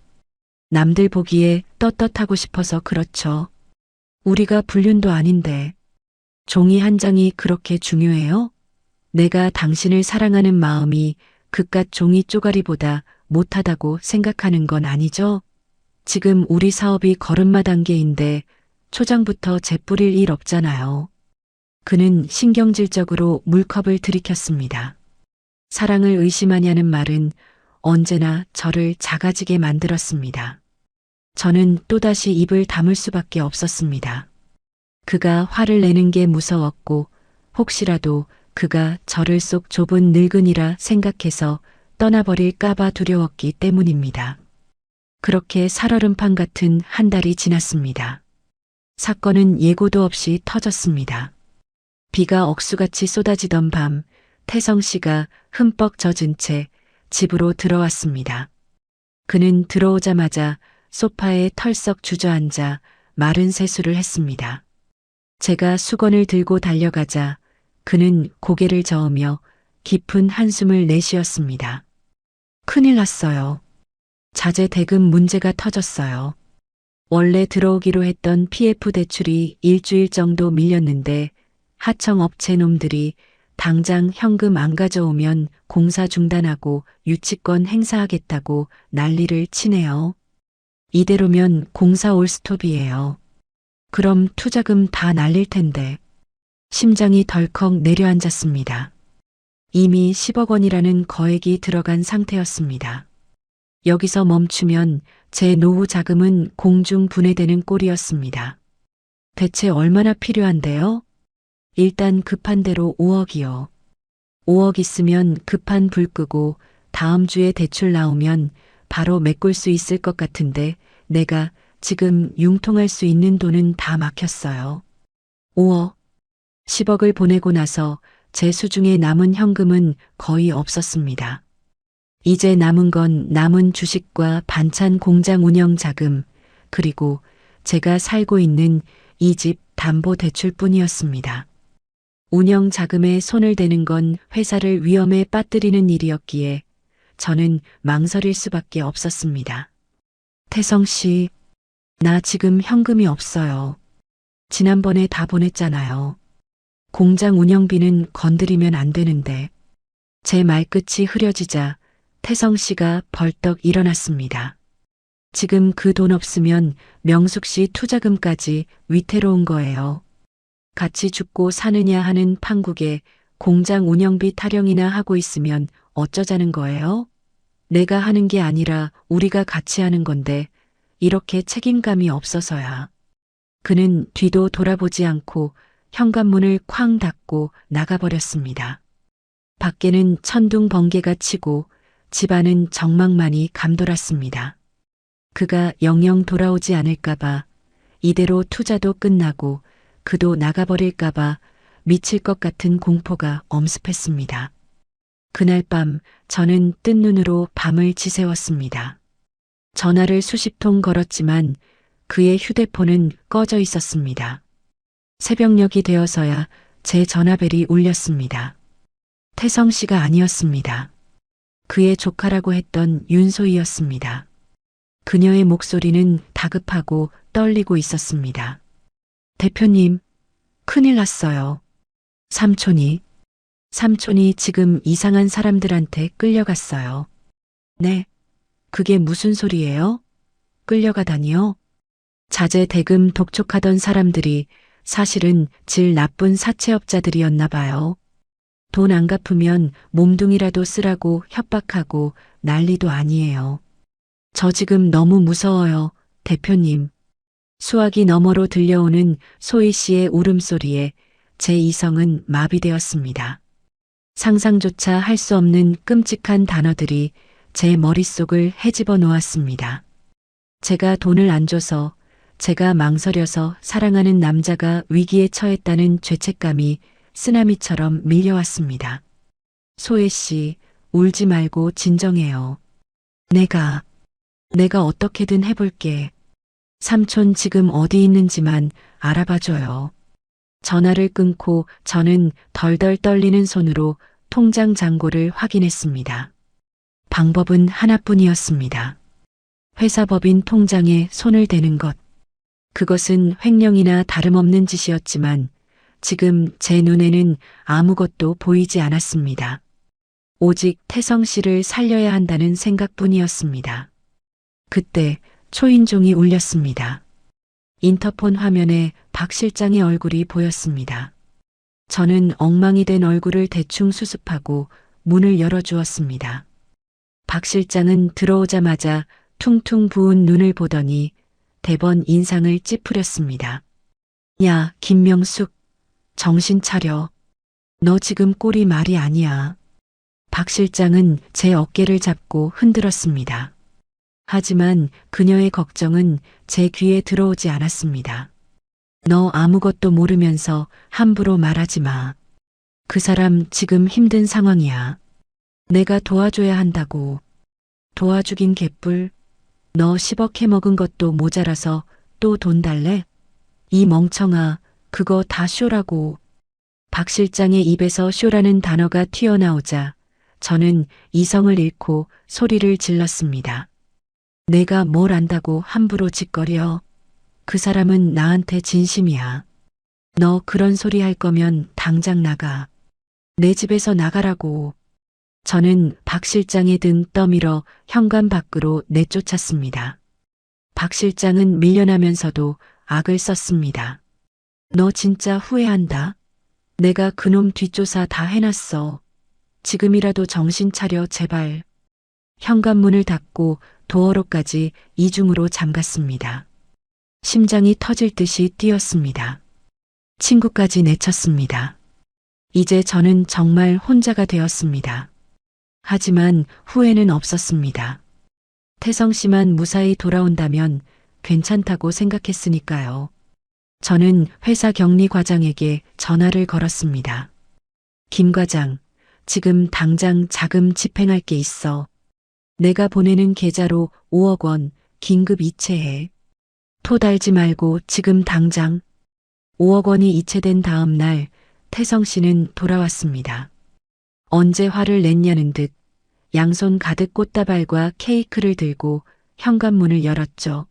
남들 보기에 떳떳하고 싶어서 그렇죠. 우리가 불륜도 아닌데 종이 한 장이 그렇게 중요해요? 내가 당신을 사랑하는 마음이 그깟 종이 쪼가리보다 못하다고 생각하는 건 아니죠? 지금 우리 사업이 걸음마 단계인데 초장부터 재뿌릴 일 없잖아요. 그는 신경질적으로 물컵을 들이켰습니다. 사랑을 의심하냐는 말은 언제나 저를 작아지게 만들었습니다. 저는 또다시 입을 다물 수밖에 없었습니다. 그가 화를 내는 게 무서웠고 혹시라도 그가 저를 속 좁은 늙은이라 생각해서 떠나버릴까봐 두려웠기 때문입니다. 그렇게 살얼음판 같은 한 달이 지났습니다. 사건은 예고도 없이 터졌습니다. 비가 억수같이 쏟아지던 밤, 태성 씨가 흠뻑 젖은 채 집으로 들어왔습니다. 그는 들어오자마자 소파에 털썩 주저앉아 마른 세수를 했습니다. 제가 수건을 들고 달려가자 그는 고개를 저으며 깊은 한숨을 내쉬었습니다. 큰일 났어요. 자재 대금 문제가 터졌어요. 원래 들어오기로 했던 PF 대출이 일주일 정도 밀렸는데 하청업체 놈들이 당장 현금 안 가져오면 공사 중단하고 유치권 행사하겠다고 난리를 치네요. 이대로면 공사 올스톱이에요. 그럼 투자금 다 날릴 텐데. 심장이 덜컥 내려앉았습니다. 이미 10억 원이라는 거액이 들어간 상태였습니다. 여기서 멈추면 제 노후 자금은 공중 분해되는 꼴이었습니다. 대체 얼마나 필요한데요? 일단 급한 대로 5억이요. 5억 있으면 급한 불 끄고 다음 주에 대출 나오면 바로 메꿀 수 있을 것 같은데 내가 지금 융통할 수 있는 돈은 다 막혔어요. 5억. 10억을 보내고 나서 제 수중에 남은 현금은 거의 없었습니다. 이제 남은 건 남은 주식과 반찬 공장 운영 자금, 그리고 제가 살고 있는 이 집 담보 대출뿐이었습니다. 운영 자금에 손을 대는 건 회사를 위험에 빠뜨리는 일이었기에 저는 망설일 수밖에 없었습니다. 태성 씨, 나 지금 현금이 없어요. 지난번에 다 보냈잖아요. 공장 운영비는 건드리면 안 되는데. 제 말끝이 흐려지자 태성 씨가 벌떡 일어났습니다. 지금 그 돈 없으면 명숙 씨 투자금까지 위태로운 거예요. 같이 죽고 사느냐 하는 판국에 공장 운영비 타령이나 하고 있으면 어쩌자는 거예요? 내가 하는 게 아니라 우리가 같이 하는 건데 이렇게 책임감이 없어서야. 그는 뒤도 돌아보지 않고 현관문을 쾅 닫고 나가버렸습니다. 밖에는 천둥 번개가 치고 집안은 정막만이 감돌았습니다. 그가 영영 돌아오지 않을까봐, 이대로 투자도 끝나고 그도 나가버릴까봐 미칠 것 같은 공포가 엄습했습니다. 그날 밤 저는 뜬 눈으로 밤을 지새웠습니다. 전화를 수십 통 걸었지만 그의 휴대폰은 꺼져 있었습니다. 새벽녘이 되어서야 제 전화벨이 울렸습니다. 태성 씨가 아니었습니다. 그의 조카라고 했던 윤소희였습니다. 그녀의 목소리는 다급하고 떨리고 있었습니다. 대표님, 큰일 났어요. 삼촌이 지금 이상한 사람들한테 끌려갔어요. 네, 그게 무슨 소리예요? 끌려가다니요? 자재 대금 독촉하던 사람들이 사실은 질 나쁜 사채업자들이었나 봐요. 돈 안 갚으면 몸뚱이라도 쓰라고 협박하고 난리도 아니에요. 저 지금 너무 무서워요, 대표님. 수화기 너머로 들려오는 소희 씨의 울음소리에 제 이성은 마비되었습니다. 상상조차 할 수 없는 끔찍한 단어들이 제 머릿속을 헤집어 놓았습니다. 제가 돈을 안 줘서, 제가 망설여서 사랑하는 남자가 위기에 처했다는 죄책감이 쓰나미처럼 밀려왔습니다. 소혜 씨, 울지 말고 진정해요. 내가 어떻게든 해볼게. 삼촌 지금 어디 있는지만 알아봐줘요. 전화를 끊고 저는 덜덜 떨리는 손으로 통장 잔고를 확인했습니다. 방법은 하나뿐이었습니다. 회사법인 통장에 손을 대는 것. 그것은 횡령이나 다름없는 짓이었지만 지금 제 눈에는 아무것도 보이지 않았습니다. 오직 태성 씨를 살려야 한다는 생각뿐이었습니다. 그때 초인종이 울렸습니다. 인터폰 화면에 박 실장의 얼굴이 보였습니다. 저는 엉망이 된 얼굴을 대충 수습하고 문을 열어주었습니다. 박 실장은 들어오자마자 퉁퉁 부은 눈을 보더니 대번 인상을 찌푸렸습니다. 야, 김명숙, 정신 차려. 너 지금 꼴이 말이 아니야. 박 실장은 제 어깨를 잡고 흔들었습니다. 하지만 그녀의 걱정은 제 귀에 들어오지 않았습니다. 너 아무것도 모르면서 함부로 말하지 마. 그 사람 지금 힘든 상황이야. 내가 도와줘야 한다고. 도와주긴 개뿔. 너 10억 해먹은 것도 모자라서 또 돈 달래? 이 멍청아, 그거 다 쇼라고. 박 실장의 입에서 쇼라는 단어가 튀어나오자 저는 이성을 잃고 소리를 질렀습니다. 내가 뭘 안다고 함부로 짓거려. 그 사람은 나한테 진심이야. 너 그런 소리 할 거면 당장 나가. 내 집에서 나가라고. 저는 박 실장의 등 떠밀어 현관 밖으로 내쫓았습니다. 박 실장은 밀려나면서도 악을 썼습니다. 너 진짜 후회한다. 내가 그놈 뒷조사 다 해놨어. 지금이라도 정신 차려 제발. 현관문을 닫고 도어로까지 이중으로 잠갔습니다. 심장이 터질 듯이 뛰었습니다. 친구까지 내쳤습니다. 이제 저는 정말 혼자가 되었습니다. 하지만 후회는 없었습니다. 태성 씨만 무사히 돌아온다면 괜찮다고 생각했으니까요. 저는 회사 격리 과장에게 전화를 걸었습니다. 김 과장, 지금 당장 자금 집행할 게 있어. 내가 보내는 계좌로 5억 원 긴급 이체해. 토 달지 말고 지금 당장. 5억 원이 이체된 다음 날 태성 씨는 돌아왔습니다. 언제 화를 냈냐는 듯 양손 가득 꽃다발과 케이크를 들고 현관문을 열었죠.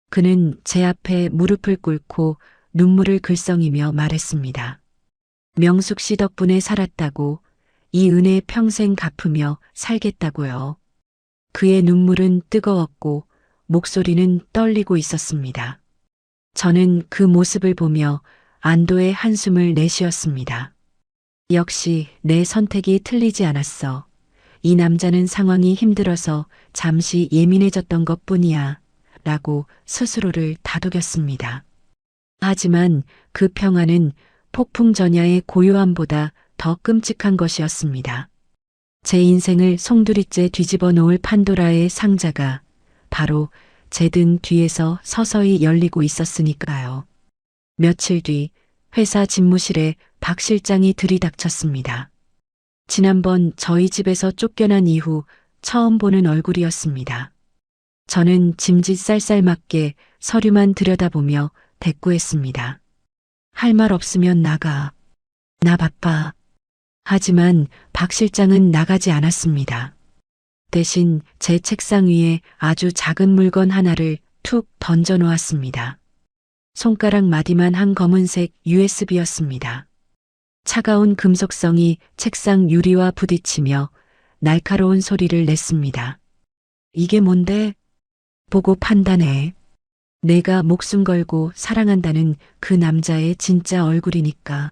그는 제 앞에 무릎을 꿇고 눈물을 글썽이며 말했습니다. 명숙 씨 덕분에 살았다고, 이 은혜 평생 갚으며 살겠다고요. 그의 눈물은 뜨거웠고 목소리는 떨리고 있었습니다. 저는 그 모습을 보며 안도의 한숨을 내쉬었습니다. 역시 내 선택이 틀리지 않았어. 이 남자는 상황이 힘들어서 잠시 예민해졌던 것뿐이야. 라고 스스로를 다독였습니다. 하지만 그 평화는 폭풍 전야의 고요함보다 더 끔찍한 것이었습니다. 제 인생을 송두리째 뒤집어 놓을 판도라의 상자가 바로 제 등 뒤에서 서서히 열리고 있었으니까요. 며칠 뒤 회사 집무실에 박 실장이 들이닥쳤습니다. 지난번 저희 집에서 쫓겨난 이후 처음 보는 얼굴이었습니다. 저는 짐짓 쌀쌀맞게 서류만 들여다보며 대꾸했습니다. 할 말 없으면 나가. 나 바빠. 하지만 박 실장은 나가지 않았습니다. 대신 제 책상 위에 아주 작은 물건 하나를 툭 던져 놓았습니다. 손가락 마디만 한 검은색 USB였습니다. 차가운 금속성이 책상 유리와 부딪히며 날카로운 소리를 냈습니다. 이게 뭔데? 보고 판단해. 내가 목숨 걸고 사랑한다는 그 남자의 진짜 얼굴이니까.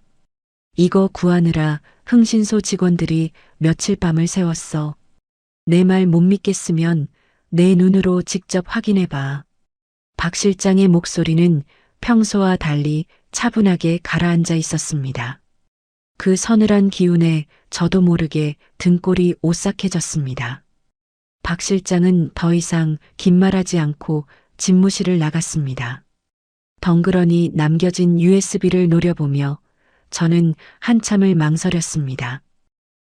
이거 구하느라 흥신소 직원들이 며칠 밤을 새웠어. 내 말 못 믿겠으면 내 눈으로 직접 확인해봐. 박 실장의 목소리는 평소와 달리 차분하게 가라앉아 있었습니다. 그 서늘한 기운에 저도 모르게 등골이 오싹해졌습니다. 박 실장은 더 이상 긴 말하지 않고 집무실을 나갔습니다. 덩그러니 남겨진 USB를 노려보며 저는 한참을 망설였습니다.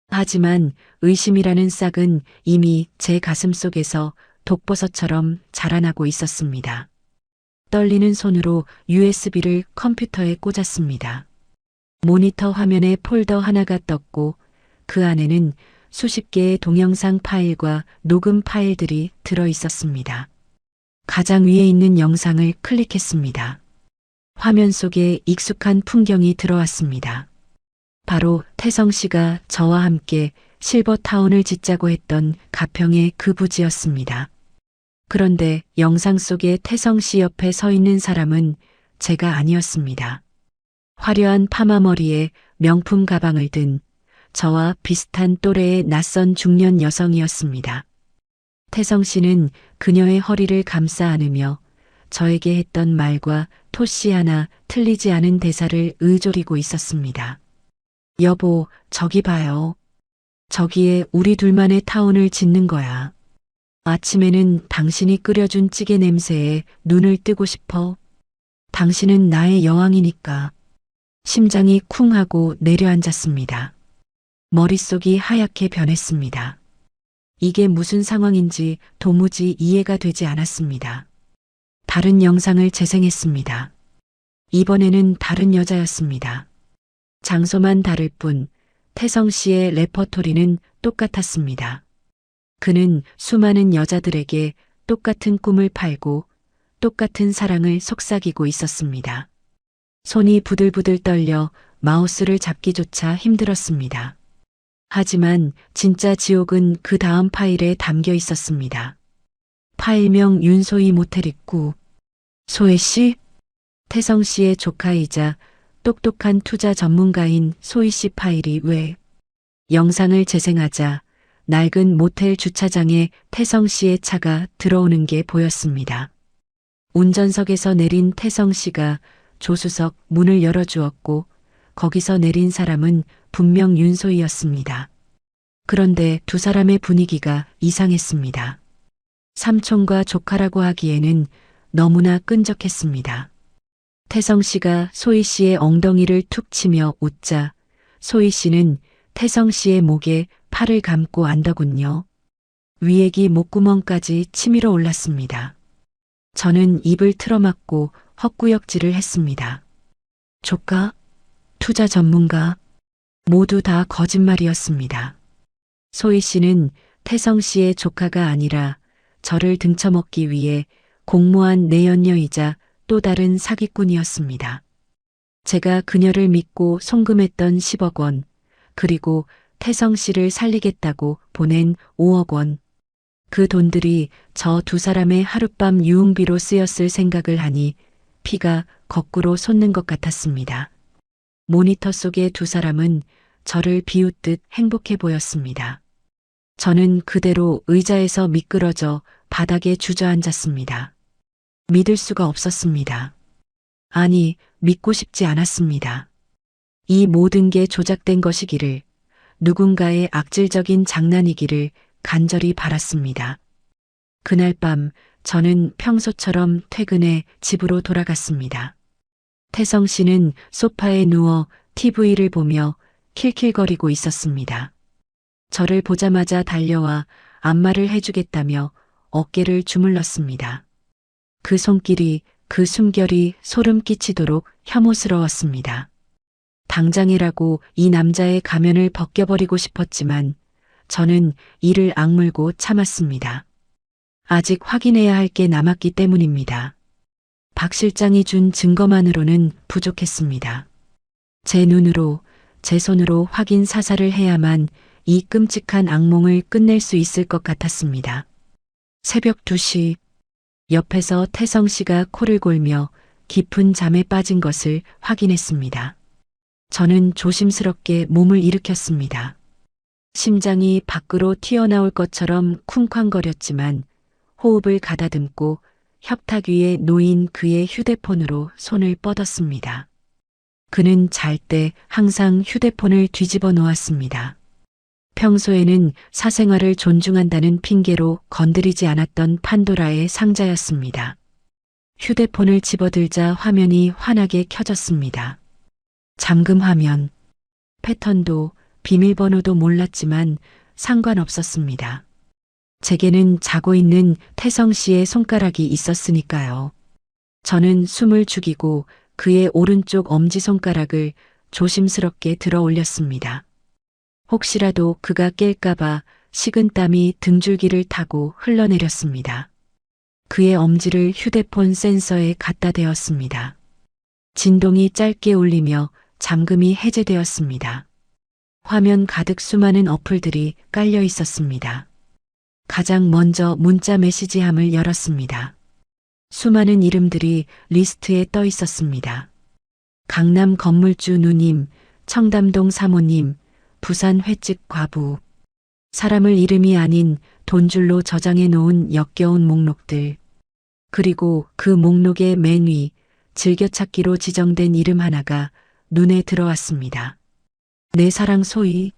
하지만 의심이라는 싹은 이미 제 가슴 속에서 독버섯처럼 자라나고 있었습니다. 떨리는 손으로 USB를 컴퓨터에 꽂았습니다. 모니터 화면에 폴더 하나가 떴고 그 안에는 수십 개의 동영상 파일과 녹음 파일들이 들어 있었습니다. 가장 위에 있는 영상을 클릭했습니다. 화면 속에 익숙한 풍경이 들어왔습니다. 바로 태성 씨가 저와 함께 실버타운을 짓자고 했던 가평의 그 부지였습니다. 그런데 영상 속에 태성 씨 옆에 서 있는 사람은 제가 아니었습니다. 화려한 파마 머리에 명품 가방을 든 저와 비슷한 또래의 낯선 중년 여성이었습니다. 태성 씨는 그녀의 허리를 감싸 안으며 저에게 했던 말과 토씨 하나 틀리지 않은 대사를 의조리고 있었습니다. 여보, 저기 봐요. 저기에 우리 둘만의 타운을 짓는 거야. 아침에는 당신이 끓여준 찌개 냄새에 눈을 뜨고 싶어. 당신은 나의 여왕이니까. 심장이 쿵 하고 내려앉았습니다. 머릿속이 하얗게 변했습니다. 이게 무슨 상황인지 도무지 이해가 되지 않았습니다. 다른 영상을 재생했습니다. 이번에는 다른 여자였습니다. 장소만 다를 뿐 태성 씨의 레퍼토리는 똑같았습니다. 그는 수많은 여자들에게 똑같은 꿈을 팔고 똑같은 사랑을 속삭이고 있었습니다. 손이 부들부들 떨려 마우스를 잡기조차 힘들었습니다. 하지만 진짜 지옥은 그 다음 파일에 담겨 있었습니다. 파일명 윤소희 모텔 입구. 소혜 씨? 태성 씨의 조카이자 똑똑한 투자 전문가인 소희 씨 파일이 왜? 영상을 재생하자 낡은 모텔 주차장에 태성 씨의 차가 들어오는 게 보였습니다. 운전석에서 내린 태성 씨가 조수석 문을 열어주었고 거기서 내린 사람은 분명 윤소희였습니다. 그런데 두 사람의 분위기가 이상했습니다. 삼촌과 조카라고 하기에는 너무나 끈적했습니다. 태성 씨가 소희 씨의 엉덩이를 툭 치며 웃자 소희 씨는 태성 씨의 목에 팔을 감고 안더군요. 위액이 목구멍까지 치밀어 올랐습니다. 저는 입을 틀어막고 헛구역질을 했습니다. 조카? 투자 전문가? 모두 다 거짓말이었습니다. 소희 씨는 태성 씨의 조카가 아니라 저를 등쳐먹기 위해 공모한 내연녀이자 또 다른 사기꾼이었습니다. 제가 그녀를 믿고 송금했던 10억 원, 그리고 태성 씨를 살리겠다고 보낸 5억 원. 그 돈들이 저 두 사람의 하룻밤 유흥비로 쓰였을 생각을 하니 피가 거꾸로 솟는 것 같았습니다. 모니터 속의 두 사람은 저를 비웃듯 행복해 보였습니다. 저는 그대로 의자에서 미끄러져 바닥에 주저앉았습니다. 믿을 수가 없었습니다. 아니, 믿고 싶지 않았습니다. 이 모든 게 조작된 것이기를, 누군가의 악질적인 장난이기를 간절히 바랐습니다. 그날 밤 저는 평소처럼 퇴근해 집으로 돌아갔습니다. 태성 씨는 소파에 누워 TV를 보며 킬킬거리고 있었습니다. 저를 보자마자 달려와 안마를 해주겠다며 어깨를 주물렀습니다. 그 손길이, 그 숨결이 소름 끼치도록 혐오스러웠습니다. 당장이라고 이 남자의 가면을 벗겨버리고 싶었지만 저는 이를 악물고 참았습니다. 아직 확인해야 할 게 남았기 때문입니다. 박 실장이 준 증거만으로는 부족했습니다. 제 눈으로, 제 손으로 확인 사살을 해야만 이 끔찍한 악몽을 끝낼 수 있을 것 같았습니다. 새벽 2시, 옆에서 태성 씨가 코를 골며 깊은 잠에 빠진 것을 확인했습니다. 저는 조심스럽게 몸을 일으켰습니다. 심장이 밖으로 튀어나올 것처럼 쿵쾅거렸지만 호흡을 가다듬고 협탁 위에 놓인 그의 휴대폰으로 손을 뻗었습니다. 그는 잘 때 항상 휴대폰을 뒤집어 놓았습니다. 평소에는 사생활을 존중한다는 핑계로 건드리지 않았던 판도라의 상자였습니다. 휴대폰을 집어들자 화면이 환하게 켜졌습니다. 잠금 화면. 패턴도 비밀번호도 몰랐지만 상관없었습니다. 제게는 자고 있는 태성 씨의 손가락이 있었으니까요. 저는 숨을 죽이고 그의 오른쪽 엄지손가락을 조심스럽게 들어 올렸습니다. 혹시라도 그가 깰까봐 식은땀이 등줄기를 타고 흘러내렸습니다. 그의 엄지를 휴대폰 센서에 갖다 대었습니다. 진동이 짧게 울리며 잠금이 해제되었습니다. 화면 가득 수많은 어플들이 깔려 있었습니다. 가장 먼저 문자 메시지함을 열었습니다. 수많은 이름들이 리스트에 떠 있었습니다. 강남 건물주 누님, 청담동 사모님, 부산 횟집 과부. 사람을 이름이 아닌 돈줄로 저장해 놓은 역겨운 목록들. 그리고 그 목록의 맨 위 즐겨찾기로 지정된 이름 하나가 눈에 들어왔습니다. 내 사랑 소희.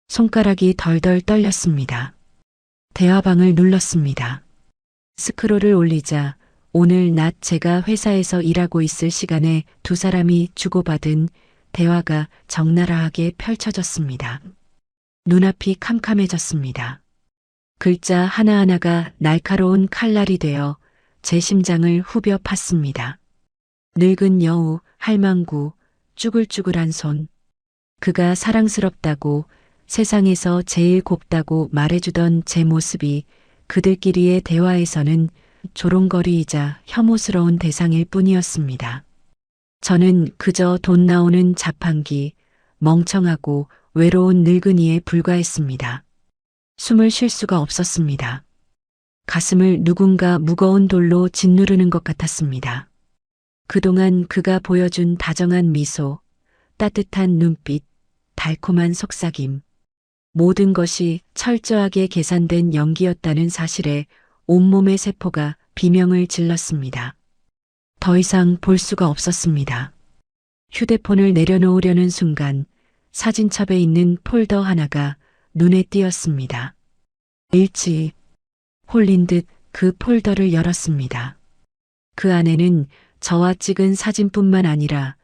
손가락이 덜덜 떨렸습니다. 대화방을 눌렀습니다. 스크롤을 올리자 오늘 낮 제가 회사에서 일하고 있을 시간에 두 사람이 주고받은 대화가 적나라하게 펼쳐졌습니다. 눈앞이 캄캄해졌습니다. 글자 하나하나가 날카로운 칼날이 되어 제 심장을 후벼 팠습니다. 늙은 여우, 할망구, 쭈글쭈글한 손. 그가 사랑스럽다고 세상에서 제일 곱다고 말해주던 제 모습이 그들끼리의 대화에서는 조롱거리이자 혐오스러운 대상일 뿐이었습니다. 저는 그저 돈 나오는 자판기, 멍청하고 외로운 늙은이에 불과했습니다. 숨을 쉴 수가 없었습니다. 가슴을 누군가 무거운 돌로 짓누르는 것 같았습니다. 그동안 그가 보여준 다정한 미소, 따뜻한 눈빛, 달콤한 속삭임, 모든 것이 철저하게 계산된 연기였다는 사실에 온몸의 세포가 비명을 질렀습니다. 더 이상 볼 수가 없었습니다. 휴대폰을 내려놓으려는 순간 사진첩에 있는 폴더 하나가 눈에 띄었습니다. 일찍 홀린 듯 그 폴더를 열었습니다. 그 안에는 저와 찍은 사진뿐만 아니라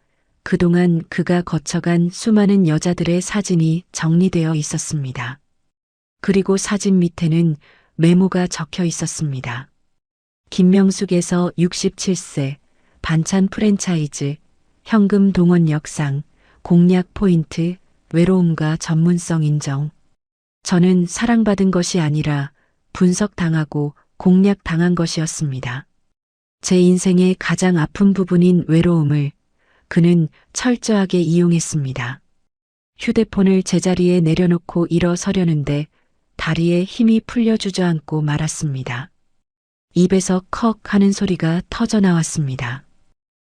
그동안 그가 거쳐간 수많은 여자들의 사진이 정리되어 있었습니다. 그리고 사진 밑에는 메모가 적혀 있었습니다. 김명숙에서 67세, 반찬 프랜차이즈, 현금 동원 역상, 공략 포인트, 외로움과 전문성 인정. 저는 사랑받은 것이 아니라 분석당하고 공략당한 것이었습니다. 제 인생의 가장 아픈 부분인 외로움을 그는 철저하게 이용했습니다. 휴대폰을 제자리에 내려놓고 일어서려는데 다리에 힘이 풀려 주저앉고 말았습니다. 입에서 컥 하는 소리가 터져 나왔습니다.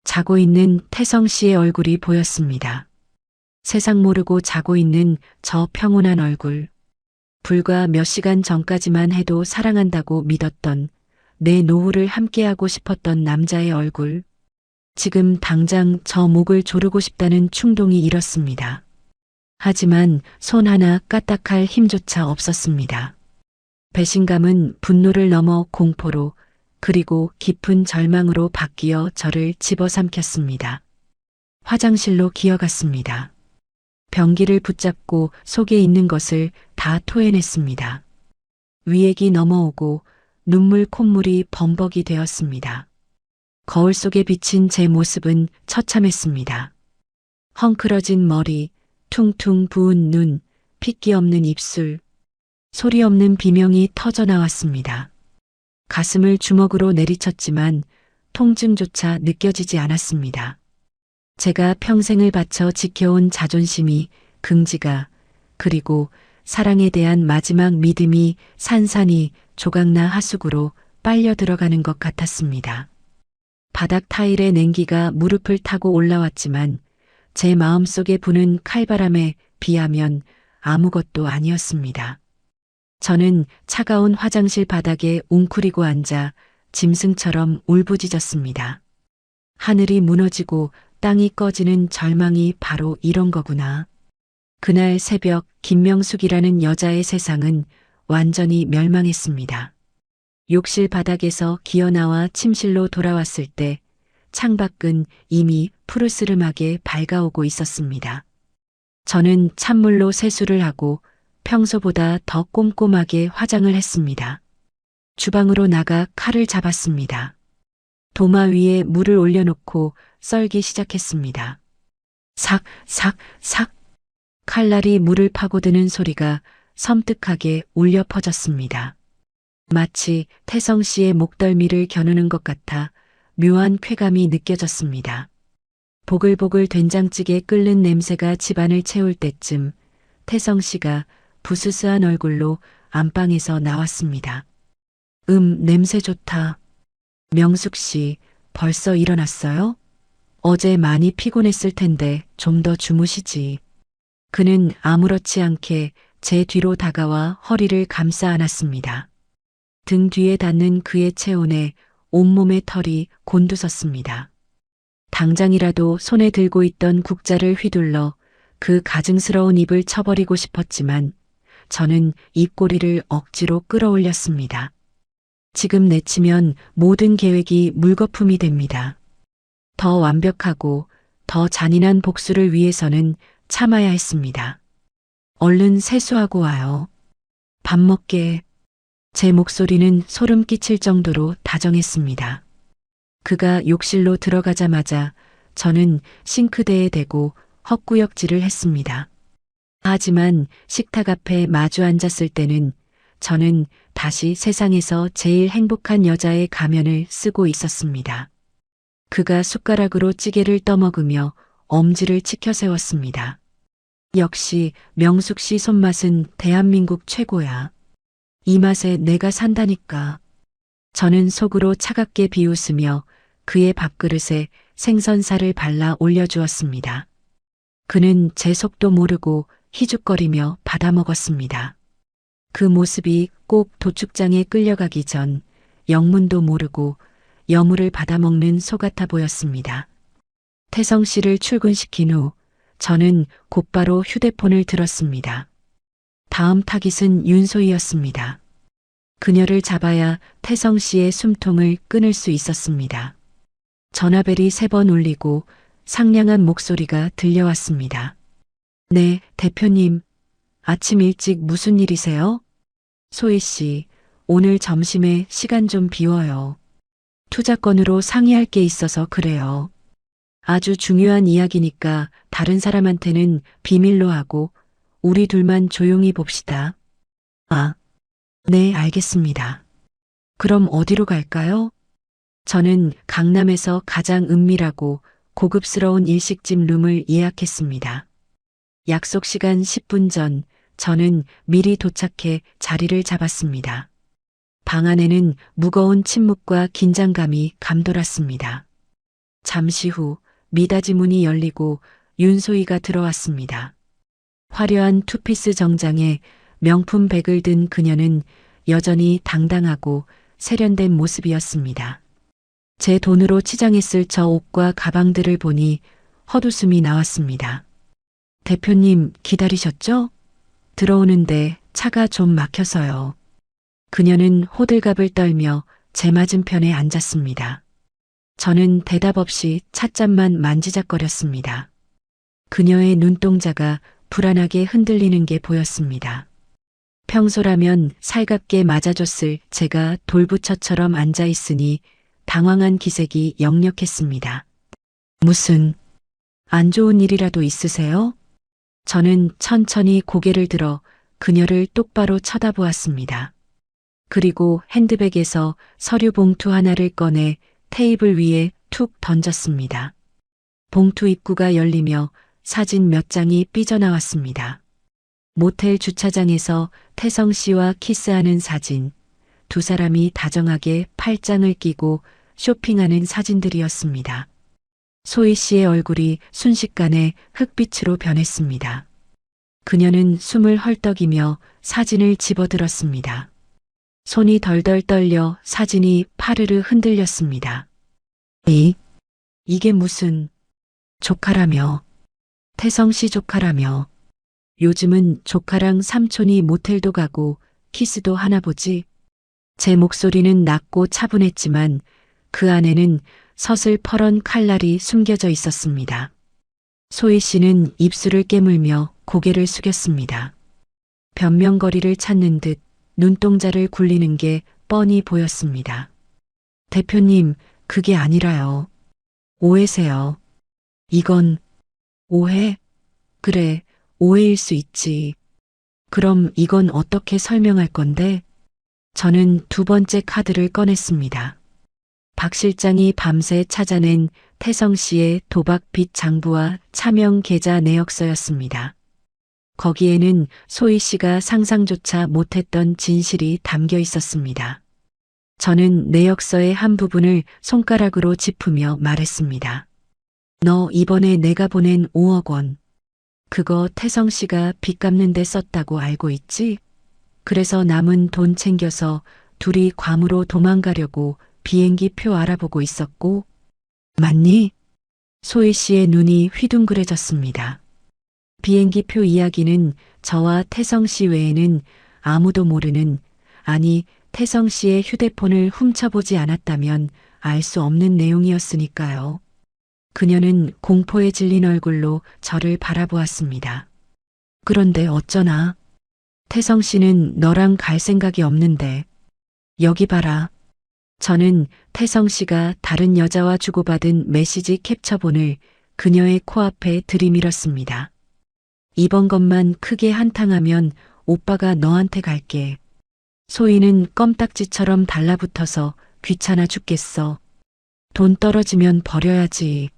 자고 있는 태성 씨의 얼굴이 보였습니다. 세상 모르고 자고 있는 저 평온한 얼굴. 불과 몇 시간 전까지만 해도 사랑한다고 믿었던 내 노후를 함께하고 싶었던 남자의 얼굴. 지금 당장 저 목을 조르고 싶다는 충동이 일었습니다. 하지만 손 하나 까딱할 힘조차 없었습니다. 배신감은 분노를 넘어 공포로 그리고 깊은 절망으로 바뀌어 저를 집어삼켰습니다. 화장실로 기어갔습니다. 변기를 붙잡고 속에 있는 것을 다 토해냈습니다. 위액이 넘어오고 눈물 콧물이 범벅이 되었습니다. 거울 속에 비친 제 모습은 처참했습니다. 헝클어진 머리, 퉁퉁 부은 눈, 핏기 없는 입술, 소리 없는 비명이 터져 나왔습니다. 가슴을 주먹으로 내리쳤지만 통증조차 느껴지지 않았습니다. 제가 평생을 바쳐 지켜온 자존심이, 긍지가, 그리고 사랑에 대한 마지막 믿음이 산산이 조각나 하수구로 빨려 들어가는 것 같았습니다. 바닥 타일의 냉기가 무릎을 타고 올라왔지만 제 마음속에 부는 칼바람에 비하면 아무것도 아니었습니다. 저는 차가운 화장실 바닥에 웅크리고 앉아 짐승처럼 울부짖었습니다. 하늘이 무너지고 땅이 꺼지는 절망이 바로 이런 거구나. 그날 새벽 김명숙이라는 여자의 세상은 완전히 멸망했습니다. 욕실 바닥에서 기어나와 침실로 돌아왔을 때 창밖은 이미 푸르스름하게 밝아오고 있었습니다. 저는 찬물로 세수를 하고 평소보다 더 꼼꼼하게 화장을 했습니다. 주방으로 나가 칼을 잡았습니다. 도마 위에 물을 올려놓고 썰기 시작했습니다. 삭, 삭, 삭. 칼날이 물을 파고드는 소리가 섬뜩하게 울려 퍼졌습니다. 마치 태성 씨의 목덜미를 겨누는 것 같아 묘한 쾌감이 느껴졌습니다. 보글보글 된장찌개 끓는 냄새가 집안을 채울 때쯤 태성 씨가 부스스한 얼굴로 안방에서 나왔습니다. 냄새 좋다. 명숙 씨, 벌써 일어났어요? 어제 많이 피곤했을 텐데 좀 더 주무시지. 그는 아무렇지 않게 제 뒤로 다가와 허리를 감싸 안았습니다. 등 뒤에 닿는 그의 체온에 온몸의 털이 곤두섰습니다. 당장이라도 손에 들고 있던 국자를 휘둘러 그 가증스러운 입을 쳐버리고 싶었지만 저는 입꼬리를 억지로 끌어올렸습니다. 지금 내치면 모든 계획이 물거품이 됩니다. 더 완벽하고 더 잔인한 복수를 위해서는 참아야 했습니다. 얼른 세수하고 와요. 밥 먹게. 제 목소리는 소름 끼칠 정도로 다정했습니다. 그가 욕실로 들어가자마자 저는 싱크대에 대고 헛구역질을 했습니다. 하지만 식탁 앞에 마주 앉았을 때는 저는 다시 세상에서 제일 행복한 여자의 가면을 쓰고 있었습니다. 그가 숟가락으로 찌개를 떠먹으며 엄지를 치켜 세웠습니다. 역시 명숙 씨 손맛은 대한민국 최고야. 이 맛에 내가 산다니까. 저는 속으로 차갑게 비웃으며 그의 밥그릇에 생선살을 발라 올려주었습니다. 그는 제 속도 모르고 희죽거리며 받아먹었습니다. 그 모습이 꼭 도축장에 끌려가기 전 영문도 모르고 여물을 받아먹는 소 같아 보였습니다. 태성 씨를 출근시킨 후 저는 곧바로 휴대폰을 들었습니다. 다음 타깃은 윤소희였습니다. 그녀를 잡아야 태성 씨의 숨통을 끊을 수 있었습니다. 전화벨이 3번 울리고 상냥한 목소리가 들려왔습니다. 네, 대표님. 아침 일찍 무슨 일이세요? 소희 씨, 오늘 점심에 시간 좀 비워요. 투자 건으로 상의할 게 있어서 그래요. 아주 중요한 이야기니까 다른 사람한테는 비밀로 하고 우리 둘만 조용히 봅시다. 아, 네, 알겠습니다. 그럼 어디로 갈까요? 저는 강남에서 가장 은밀하고 고급스러운 일식집 룸을 예약했습니다. 약속 시간 10분 전 저는 미리 도착해 자리를 잡았습니다. 방 안에는 무거운 침묵과 긴장감이 감돌았습니다. 잠시 후 미닫이 문이 열리고 윤소희가 들어왔습니다. 화려한 투피스 정장에 명품 백을 든 그녀는 여전히 당당하고 세련된 모습이었습니다. 제 돈으로 치장했을 저 옷과 가방들을 보니 헛웃음이 나왔습니다. 대표님 기다리셨죠? 들어오는데 차가 좀 막혀서요. 그녀는 호들갑을 떨며 제 맞은편에 앉았습니다. 저는 대답 없이 찻잔만 만지작거렸습니다. 그녀의 눈동자가 불안하게 흔들리는 게 보였습니다. 평소라면 살갑게 맞아줬을 제가 돌부처처럼 앉아있으니 당황한 기색이 역력했습니다. 무슨 안 좋은 일이라도 있으세요? 저는 천천히 고개를 들어 그녀를 똑바로 쳐다보았습니다. 그리고 핸드백에서 서류 봉투 하나를 꺼내 테이블 위에 툭 던졌습니다. 봉투 입구가 열리며 사진 몇 장이 삐져나왔습니다. 모텔 주차장에서 태성 씨와 키스하는 사진, 두 사람이 다정하게 팔짱을 끼고 쇼핑하는 사진들이었습니다. 소희 씨의 얼굴이 순식간에 흑빛으로 변했습니다. 그녀는 숨을 헐떡이며 사진을 집어들었습니다. 손이 덜덜 떨려 사진이 파르르 흔들렸습니다. 이게 무슨 조카라며. 태성 씨 조카라며. 요즘은 조카랑 삼촌이 모텔도 가고 키스도 하나 보지. 제 목소리는 낮고 차분했지만 그 안에는 서슬퍼런 칼날이 숨겨져 있었습니다. 소희 씨는 입술을 깨물며 고개를 숙였습니다. 변명거리를 찾는 듯 눈동자를 굴리는 게 뻔히 보였습니다. 대표님, 그게 아니라요. 오해세요. 이건 오해? 그래, 오해일 수 있지. 그럼 이건 어떻게 설명할 건데? 저는 두 번째 카드를 꺼냈습니다. 박 실장이 밤새 찾아낸 태성 씨의 도박 빚 장부와 차명 계좌 내역서였습니다. 거기에는 소희 씨가 상상조차 못했던 진실이 담겨 있었습니다. 저는 내역서의 한 부분을 손가락으로 짚으며 말했습니다. 너 이번에 내가 보낸 5억 원. 그거 태성 씨가 빚 갚는 데 썼다고 알고 있지? 그래서 남은 돈 챙겨서 둘이 괌으로 도망가려고 비행기 표 알아보고 있었고, 맞니? 소희 씨의 눈이 휘둥그레졌습니다. 비행기 표 이야기는 저와 태성 씨 외에는 아무도 모르는, 아니, 태성 씨의 휴대폰을 훔쳐보지 않았다면 알 수 없는 내용이었으니까요. 그녀는 공포에 질린 얼굴로 저를 바라보았습니다. 그런데 어쩌나? 태성 씨는 너랑 갈 생각이 없는데. 여기 봐라. 저는 태성 씨가 다른 여자와 주고받은 메시지 캡처본을 그녀의 코앞에 들이밀었습니다. 이번 것만 크게 한탕하면 오빠가 너한테 갈게. 소희는 껌딱지처럼 달라붙어서 귀찮아 죽겠어. 돈 떨어지면 버려야지.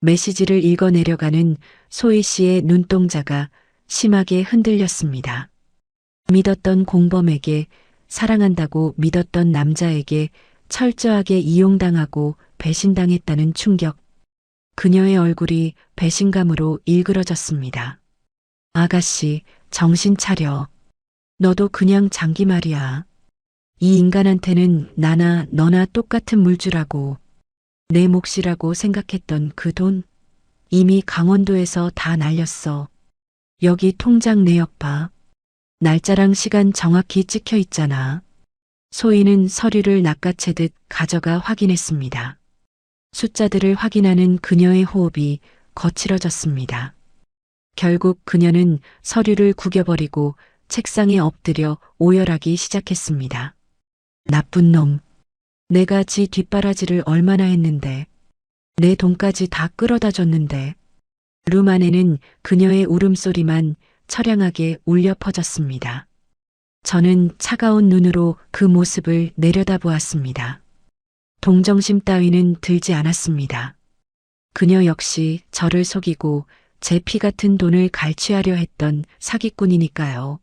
메시지를 읽어내려가는 소희 씨의 눈동자가 심하게 흔들렸습니다. 믿었던 공범에게, 사랑한다고 믿었던 남자에게 철저하게 이용당하고 배신당했다는 충격. 그녀의 얼굴이 배신감으로 일그러졌습니다. 아가씨, 정신 차려. 너도 그냥 장기 말이야. 이 인간한테는 나나 너나 똑같은 물주라고. 내 몫이라고 생각했던 그 돈, 이미 강원도에서 다 날렸어. 여기 통장 내역 봐. 날짜랑 시간 정확히 찍혀 있잖아. 소희는 서류를 낚아채듯 가져가 확인했습니다. 숫자들을 확인하는 그녀의 호흡이 거칠어졌습니다. 결국 그녀는 서류를 구겨버리고 책상에 엎드려 오열하기 시작했습니다. 나쁜 놈. 내가 지 뒷바라지를 얼마나 했는데. 내 돈까지 다 끌어다 줬는데. 룸 안에는 그녀의 울음소리만 처량하게 울려 퍼졌습니다. 저는 차가운 눈으로 그 모습을 내려다보았습니다. 동정심 따위는 들지 않았습니다. 그녀 역시 저를 속이고 제 피 같은 돈을 갈취하려 했던 사기꾼이니까요.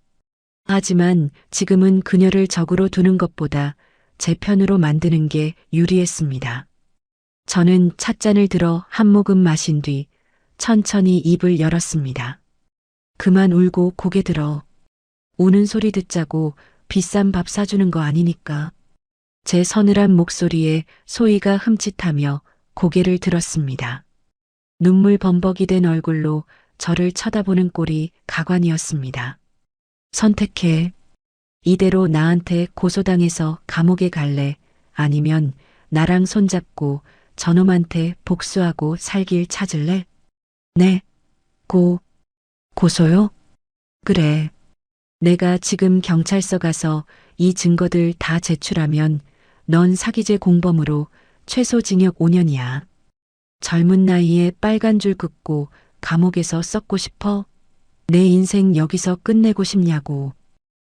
하지만 지금은 그녀를 적으로 두는 것보다 제 편으로 만드는 게 유리했습니다. 저는 찻잔을 들어 한 모금 마신 뒤 천천히 입을 열었습니다. 그만 울고 고개 들어. 우는 소리 듣자고 비싼 밥 사주는 거 아니니까. 제 서늘한 목소리에 소희가 흠칫하며 고개를 들었습니다. 눈물 범벅이 된 얼굴로 저를 쳐다보는 꼴이 가관이었습니다. 선택해. 이대로 나한테 고소당해서 감옥에 갈래? 아니면 나랑 손잡고 저놈한테 복수하고 살길 찾을래? 네. 고소요? 그래. 내가 지금 경찰서 가서 이 증거들 다 제출하면 넌 사기죄 공범으로 최소 징역 5년이야. 젊은 나이에 빨간 줄 긋고 감옥에서 썩고 싶어? 내 인생 여기서 끝내고 싶냐고.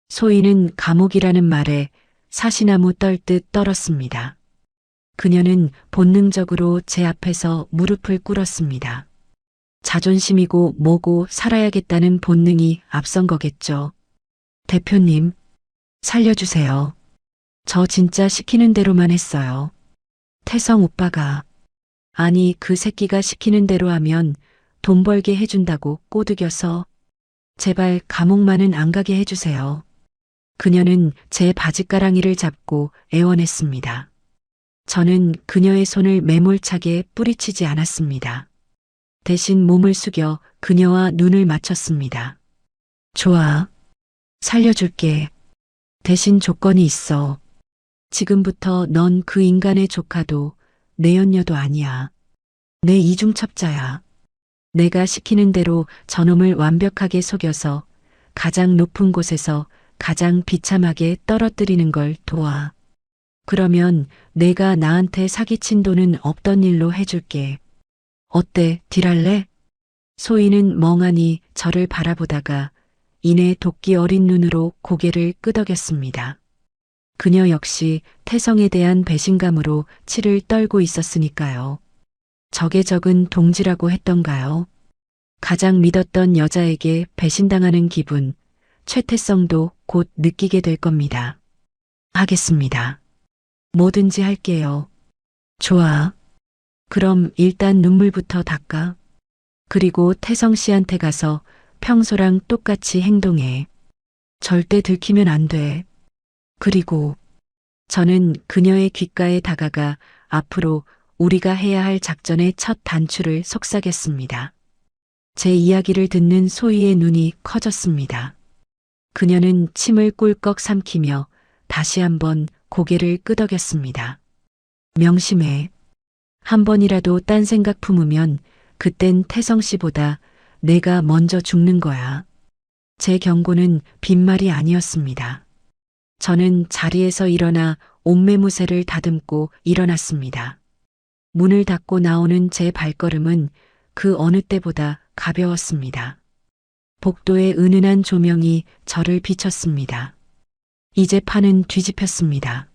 소희는 감옥이라는 말에 사시나무 떨듯 떨었습니다. 그녀는 본능적으로 제 앞에서 무릎을 꿇었습니다. 자존심이고 뭐고 살아야겠다는 본능이 앞선 거겠죠. 대표님, 살려주세요. 저 진짜 시키는 대로만 했어요. 태성 오빠가. 아니, 그 새끼가 시키는 대로 하면 돈 벌게 해준다고 꼬드겨서. 제발 감옥만은 안 가게 해주세요. 그녀는 제 바짓가랑이를 잡고 애원했습니다. 저는 그녀의 손을 매몰차게 뿌리치지 않았습니다. 대신 몸을 숙여 그녀와 눈을 맞췄습니다. 좋아. 살려줄게. 대신 조건이 있어. 지금부터 넌 그 인간의 조카도 내연녀도 아니야. 내 이중첩자야. 내가 시키는 대로 저놈을 완벽하게 속여서 가장 높은 곳에서 가장 비참하게 떨어뜨리는 걸 도와. 그러면 내가 나한테 사기친 돈은 없던 일로 해줄게. 어때, 딜할래? 소희는 멍하니 저를 바라보다가 이내 도끼 어린 눈으로 고개를 끄덕였습니다. 그녀 역시 태성에 대한 배신감으로 치를 떨고 있었으니까요. 적의 적은 동지라고 했던가요? 가장 믿었던 여자에게 배신당하는 기분, 최태성도 곧 느끼게 될 겁니다. 하겠습니다. 뭐든지 할게요. 좋아. 그럼 일단 눈물부터 닦아. 그리고 태성 씨한테 가서 평소랑 똑같이 행동해. 절대 들키면 안 돼. 그리고 저는 그녀의 귓가에 다가가 앞으로 우리가 해야 할 작전의 첫 단추를 속삭였습니다. 제 이야기를 듣는 소희의 눈이 커졌습니다. 그녀는 침을 꿀꺽 삼키며 다시 한번 고개를 끄덕였습니다. 명심해. 한 번이라도 딴 생각 품으면 그땐 태성 씨보다 내가 먼저 죽는 거야. 제 경고는 빈말이 아니었습니다. 저는 자리에서 일어나 옷매무새를 다듬고 일어났습니다. 문을 닫고 나오는 제 발걸음은 그 어느 때보다 가벼웠습니다. 복도의 은은한 조명이 저를 비쳤습니다. 이제 판은 뒤집혔습니다.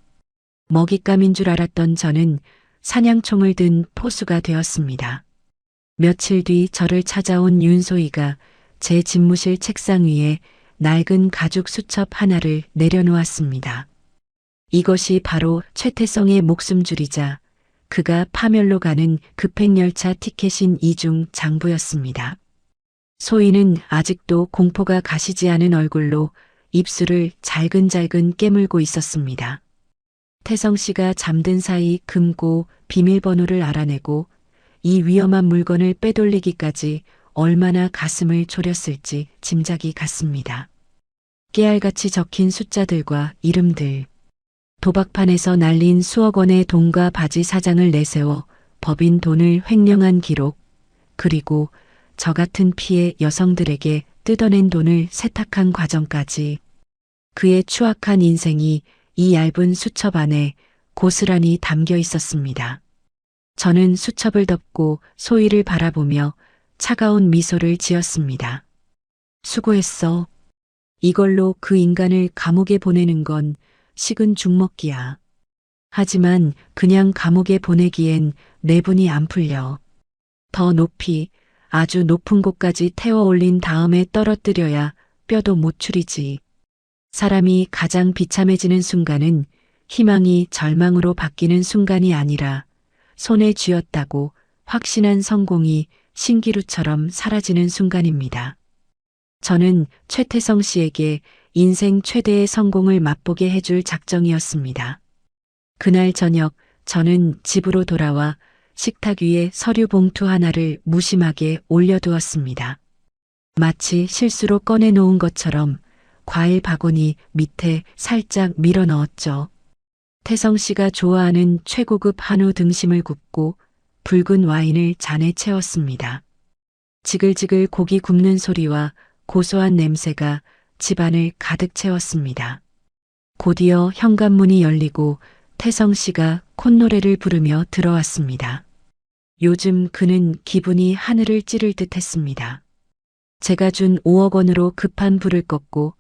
먹잇감인 줄 알았던 저는 사냥총을 든 포수가 되었습니다. 며칠 뒤 저를 찾아온 윤소희가 제 집무실 책상 위에 낡은 가죽 수첩 하나를 내려놓았습니다. 이것이 바로 최태성의 목숨줄이자 그가 파멸로 가는 급행열차 티켓인 이중 장부였습니다. 소희는 아직도 공포가 가시지 않은 얼굴로 입술을 잘근잘근 깨물고 있었습니다. 태성 씨가 잠든 사이 금고 비밀번호를 알아내고 이 위험한 물건을 빼돌리기까지 얼마나 가슴을 졸였을지 짐작이 갔습니다. 깨알같이 적힌 숫자들과 이름들, 도박판에서 날린 수억 원의 돈과 바지 사장을 내세워 법인 돈을 횡령한 기록, 그리고 저 같은 피해 여성들에게 뜯어낸 돈을 세탁한 과정까지 그의 추악한 인생이 이 얇은 수첩 안에 고스란히 담겨 있었습니다. 저는 수첩을 덮고 소희를 바라보며 차가운 미소를 지었습니다. 수고했어. 이걸로 그 인간을 감옥에 보내는 건 식은 죽 먹기야. 하지만 그냥 감옥에 보내기엔 내분이 안 풀려. 더 높이, 아주 높은 곳까지 태워 올린 다음에 떨어뜨려야 뼈도 못 추리지. 사람이 가장 비참해지는 순간은 희망이 절망으로 바뀌는 순간이 아니라 손에 쥐었다고 확신한 성공이 신기루처럼 사라지는 순간입니다. 저는 최태성 씨에게 인생 최대의 성공을 맛보게 해줄 작정이었습니다. 그날 저녁 저는 집으로 돌아와 식탁 위에 서류 봉투 하나를 무심하게 올려두었습니다. 마치 실수로 꺼내놓은 것처럼 과일 바구니 밑에 살짝 밀어 넣었죠. 태성 씨가 좋아하는 최고급 한우 등심을 굽고 붉은 와인을 잔에 채웠습니다. 지글지글 고기 굽는 소리와 고소한 냄새가 집안을 가득 채웠습니다. 곧이어 현관문이 열리고 태성 씨가 콧노래를 부르며 들어왔습니다. 요즘 그는 기분이 하늘을 찌를 듯 했습니다. 제가 준 5억 원으로 급한 불을 껐고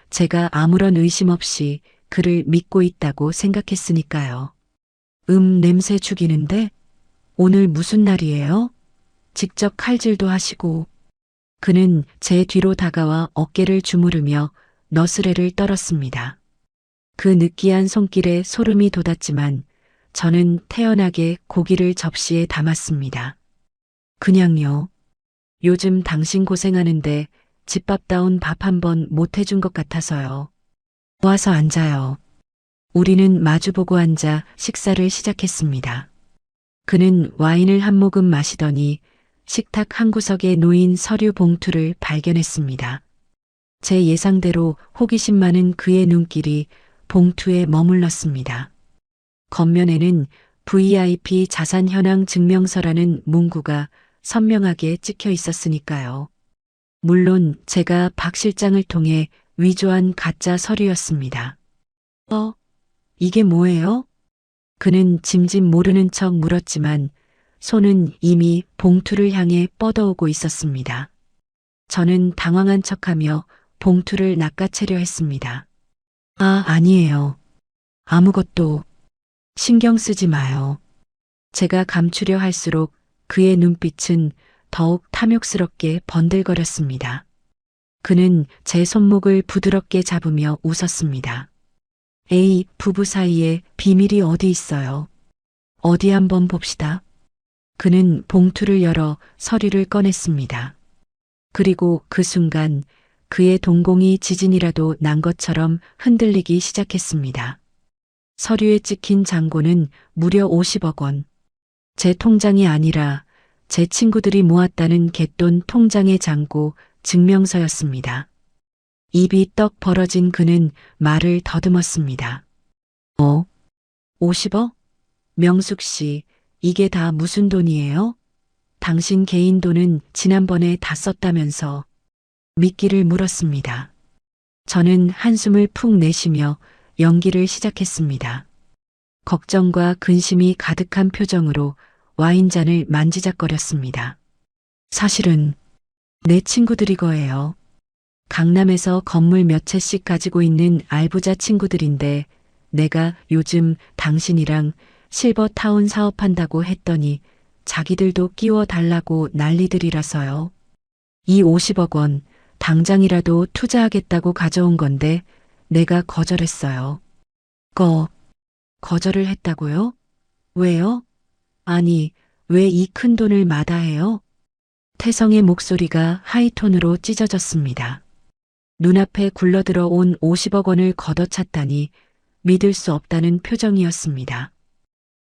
제가 아무런 의심 없이 그를 믿고 있다고 생각했으니까요. 냄새 죽이는데? 오늘 무슨 날이에요? 직접 칼질도 하시고. 그는 제 뒤로 다가와 어깨를 주무르며 너스레를 떨었습니다. 그 느끼한 손길에 소름이 돋았지만 저는 태연하게 고기를 접시에 담았습니다. 그냥요. 요즘 당신 고생하는데 집밥다운 밥 한 번 못 해준 것 같아서요. 와서 앉아요. 우리는 마주보고 앉아 식사를 시작했습니다. 그는 와인을 한 모금 마시더니 식탁 한 구석에 놓인 서류 봉투를 발견했습니다. 제 예상대로 호기심 많은 그의 눈길이 봉투에 머물렀습니다. 겉면에는 VIP 자산 현황 증명서라는 문구가 선명하게 찍혀 있었으니까요. 물론 제가 박 실장을 통해 위조한 가짜 서류였습니다. 이게 뭐예요? 그는 짐짓 모르는 척 물었지만 손은 이미 봉투를 향해 뻗어오고 있었습니다. 저는 당황한 척하며 봉투를 낚아채려 했습니다. 아니에요. 아무것도 신경 쓰지 마요. 제가 감추려 할수록 그의 눈빛은 더욱 탐욕스럽게 번들거렸습니다. 그는 제 손목을 부드럽게 잡으며 웃었습니다. 에이, 부부 사이에 비밀이 어디 있어요? 어디 한번 봅시다. 그는 봉투를 열어 서류를 꺼냈습니다. 그리고 그 순간 그의 동공이 지진이라도 난 것처럼 흔들리기 시작했습니다. 서류에 찍힌 잔고는 무려 50억 원. 제 통장이 아니라 제 친구들이 모았다는 갯돈 통장의 잔고 증명서였습니다. 입이 떡 벌어진 그는 말을 더듬었습니다. 50억? 명숙 씨, 이게 다 무슨 돈이에요? 당신 개인 돈은 지난번에 다 썼다면서 미끼를 물었습니다. 저는 한숨을 푹 내쉬며 연기를 시작했습니다. 걱정과 근심이 가득한 표정으로 와인잔을 만지작거렸습니다. 사실은 내 친구들이 거예요. 강남에서 건물 몇 채씩 가지고 있는 알부자 친구들인데 내가 요즘 당신이랑 실버타운 사업한다고 했더니 자기들도 끼워 달라고 난리들이라서요. 이 50억 원 당장이라도 투자하겠다고 가져온 건데 내가 거절했어요. 거절을 했다고요? 왜요? 아니, 왜 이 큰 돈을 마다해요? 태성의 목소리가 하이톤으로 찢어졌습니다. 눈앞에 굴러들어 온 50억 원을 걷어찼다니 믿을 수 없다는 표정이었습니다.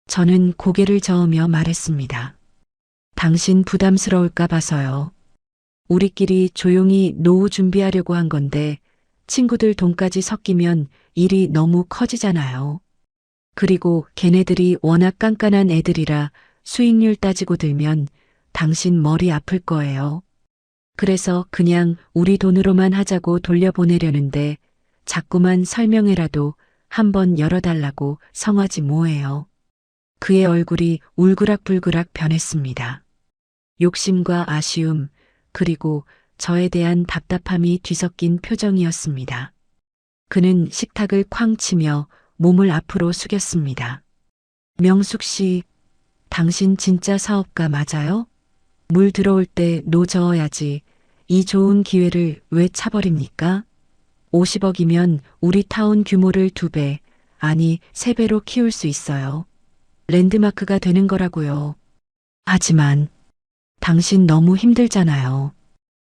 저는 고개를 저으며 말했습니다. 당신 부담스러울까 봐서요. 우리끼리 조용히 노후 준비하려고 한 건데 친구들 돈까지 섞이면 일이 너무 커지잖아요. 그리고 걔네들이 워낙 깐깐한 애들이라 수익률 따지고 들면 당신 머리 아플 거예요. 그래서 그냥 우리 돈으로만 하자고 돌려보내려는데 자꾸만 설명회라도 한번 열어달라고 성하지 뭐예요. 그의 얼굴이 울그락불그락 변했습니다. 욕심과 아쉬움, 그리고 저에 대한 답답함이 뒤섞인 표정이었습니다. 그는 식탁을 쾅 치며 몸을 앞으로 숙였습니다. 명숙 씨, 당신 진짜 사업가 맞아요? 물 들어올 때 노 저어야지. 이 좋은 기회를 왜 차버립니까? 50억이면 우리 타운 규모를 2배, 아니 3배로 키울 수 있어요. 랜드마크가 되는 거라고요. 하지만 당신 너무 힘들잖아요.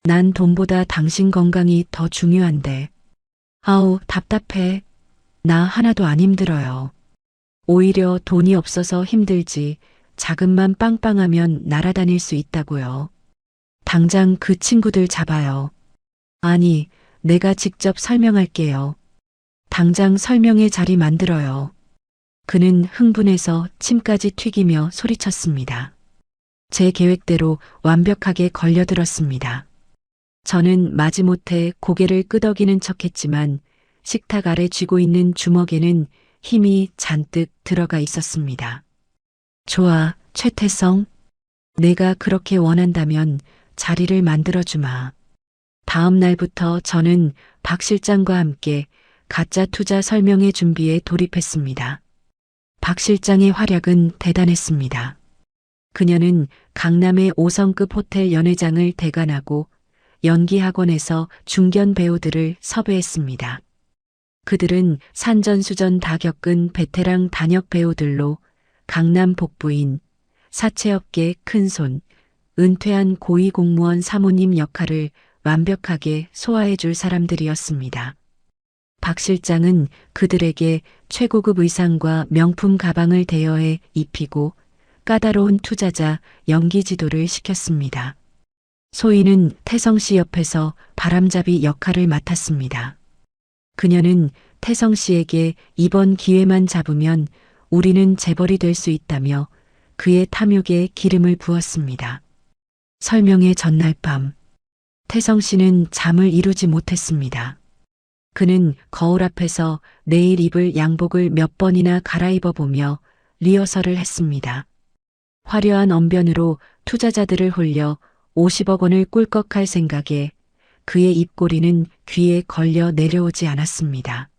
난 돈보다 당신 건강이 더 중요한데. 아우, 답답해. 나 하나도 안 힘들어요. 오히려 돈이 없어서 힘들지. 자금만 빵빵하면 날아다닐 수 있다고요. 당장 그 친구들 잡아요. 아니, 내가 직접 설명할게요. 당장 설명회 자리 만들어요. 그는 흥분해서 침까지 튀기며 소리쳤습니다. 제 계획대로 완벽하게 걸려들었습니다. 저는 마지못해 고개를 끄덕이는 척했지만 식탁 아래 쥐고 있는 주먹에는 힘이 잔뜩 들어가 있었습니다. 좋아, 최태성. 내가 그렇게 원한다면 자리를 만들어주마. 다음 날부터 저는 박 실장과 함께 가짜 투자 설명회 준비에 돌입했습니다. 박 실장의 활약은 대단했습니다. 그녀는 강남의 5성급 호텔 연회장을 대관하고 연기학원에서 중견 배우들을 섭외했습니다. 그들은 산전수전 다 겪은 베테랑 단역 배우들로 강남 복부인, 사채업계 큰손, 은퇴한 고위공무원 사모님 역할을 완벽하게 소화해줄 사람들이었습니다. 박 실장은 그들에게 최고급 의상과 명품 가방을 대여해 입히고 까다로운 투자자 연기 지도를 시켰습니다. 소희는 태성 씨 옆에서 바람잡이 역할을 맡았습니다. 그녀는 태성 씨에게 이번 기회만 잡으면 우리는 재벌이 될 수 있다며 그의 탐욕에 기름을 부었습니다. 설명회 전날 밤, 태성 씨는 잠을 이루지 못했습니다. 그는 거울 앞에서 내일 입을 양복을 몇 번이나 갈아입어 보며 리허설을 했습니다. 화려한 언변으로 투자자들을 홀려 50억 원을 꿀꺽할 생각에 그의 입꼬리는 귀에 걸려 내려오지 않았습니다.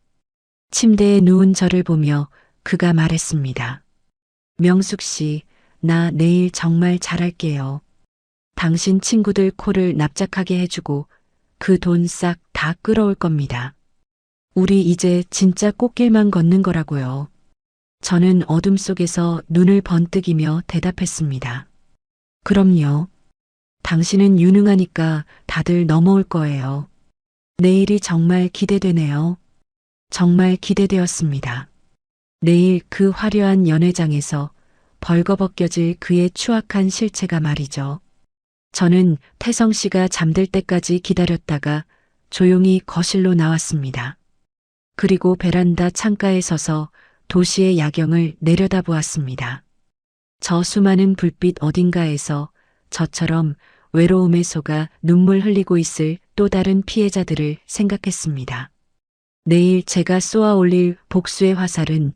침대에 누운 저를 보며 그가 말했습니다. 명숙 씨, 나 내일 정말 잘할게요. 당신 친구들 코를 납작하게 해주고 그 돈 싹 다 끌어올 겁니다. 우리 이제 진짜 꽃길만 걷는 거라고요. 저는 어둠 속에서 눈을 번뜩이며 대답했습니다. 그럼요. 당신은 유능하니까 다들 넘어올 거예요. 내일이 정말 기대되네요. 정말 기대되었습니다. 내일 그 화려한 연회장에서 벌거벗겨질 그의 추악한 실체가 말이죠. 저는 태성 씨가 잠들 때까지 기다렸다가 조용히 거실로 나왔습니다. 그리고 베란다 창가에 서서 도시의 야경을 내려다보았습니다. 저 수많은 불빛 어딘가에서 저처럼 외로움에 속아 눈물 흘리고 있을 또 다른 피해자들을 생각했습니다. 내일 제가 쏘아 올릴 복수의 화살은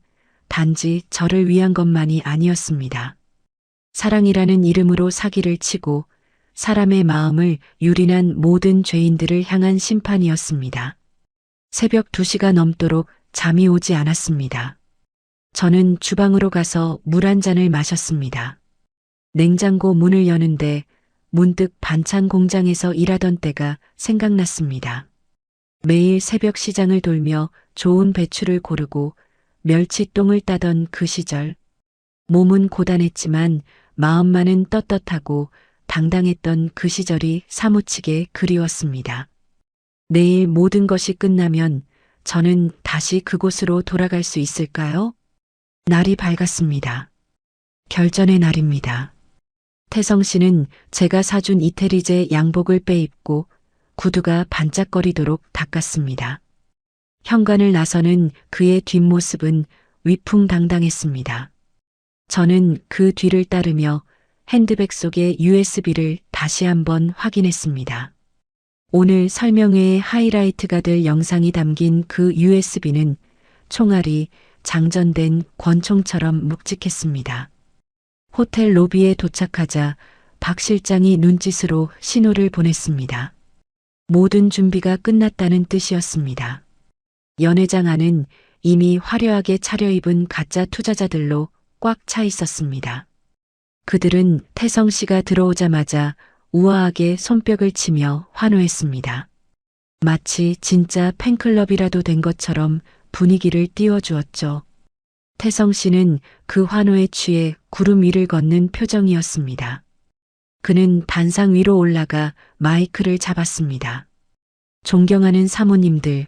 단지 저를 위한 것만이 아니었습니다. 사랑이라는 이름으로 사기를 치고 사람의 마음을 유린한 모든 죄인들을 향한 심판이었습니다. 새벽 2시가 넘도록 잠이 오지 않았습니다. 저는 주방으로 가서 물 한 잔을 마셨습니다. 냉장고 문을 여는데 문득 반찬 공장에서 일하던 때가 생각났습니다. 매일 새벽 시장을 돌며 좋은 배추를 고르고 멸치똥을 따던 그 시절. 몸은 고단했지만 마음만은 떳떳하고 당당했던 그 시절이 사무치게 그리웠습니다. 내일 모든 것이 끝나면 저는 다시 그곳으로 돌아갈 수 있을까요? 날이 밝았습니다. 결전의 날입니다. 태성 씨는 제가 사준 이태리제 양복을 빼입고 구두가 반짝거리도록 닦았습니다. 현관을 나서는 그의 뒷모습은 위풍당당했습니다. 저는 그 뒤를 따르며 핸드백 속의 USB를 다시 한번 확인했습니다. 오늘 설명회의 하이라이트가 될 영상이 담긴 그 USB는 총알이 장전된 권총처럼 묵직했습니다. 호텔 로비에 도착하자 박 실장이 눈짓으로 신호를 보냈습니다. 모든 준비가 끝났다는 뜻이었습니다. 연회장 안은 이미 화려하게 차려입은 가짜 투자자들로 꽉 차 있었습니다. 그들은 태성 씨가 들어오자마자 우아하게 손뼉을 치며 환호했습니다. 마치 진짜 팬클럽이라도 된 것처럼 분위기를 띄워주었죠. 태성 씨는 그 환호에 취해 구름 위를 걷는 표정이었습니다. 그는 단상 위로 올라가 마이크를 잡았습니다. 존경하는 사모님들,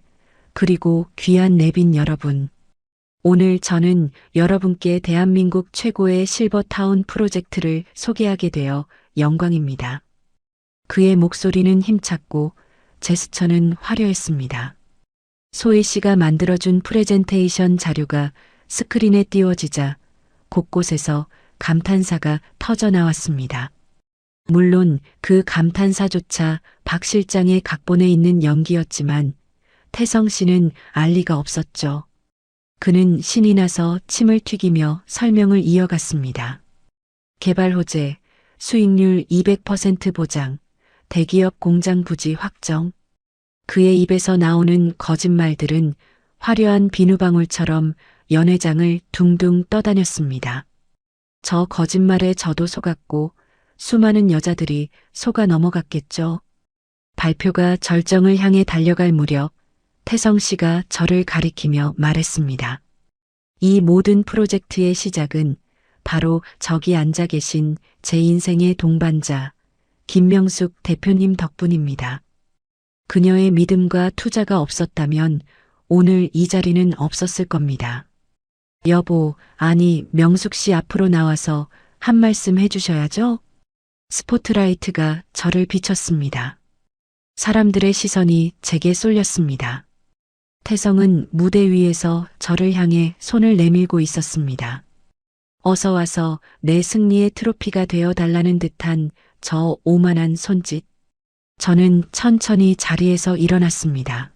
그리고 귀한 내빈 여러분. 오늘 저는 여러분께 대한민국 최고의 실버타운 프로젝트를 소개하게 되어 영광입니다. 그의 목소리는 힘찼고 제스처는 화려했습니다. 소희 씨가 만들어준 프레젠테이션 자료가 스크린에 띄워지자 곳곳에서 감탄사가 터져 나왔습니다. 물론 그 감탄사조차 박 실장의 각본에 있는 연기였지만 태성 씨는 알 리가 없었죠. 그는 신이 나서 침을 튀기며 설명을 이어갔습니다. 개발 호재, 수익률 200% 보장, 대기업 공장 부지 확정. 그의 입에서 나오는 거짓말들은 화려한 비누방울처럼 연회장을 둥둥 떠다녔습니다. 저 거짓말에 저도 속았고 수많은 여자들이 속아 넘어갔겠죠. 발표가 절정을 향해 달려갈 무렵 태성 씨가 저를 가리키며 말했습니다. 이 모든 프로젝트의 시작은 바로 저기 앉아 계신 제 인생의 동반자 김명숙 대표님 덕분입니다. 그녀의 믿음과 투자가 없었다면 오늘 이 자리는 없었을 겁니다. 여보, 아니 명숙 씨 앞으로 나와서 한 말씀 해주셔야죠. 스포트라이트가 저를 비췄습니다. 사람들의 시선이 제게 쏠렸습니다. 태성은 무대 위에서 저를 향해 손을 내밀고 있었습니다. 어서 와서 내 승리의 트로피가 되어 달라는 듯한 저 오만한 손짓. 저는 천천히 자리에서 일어났습니다.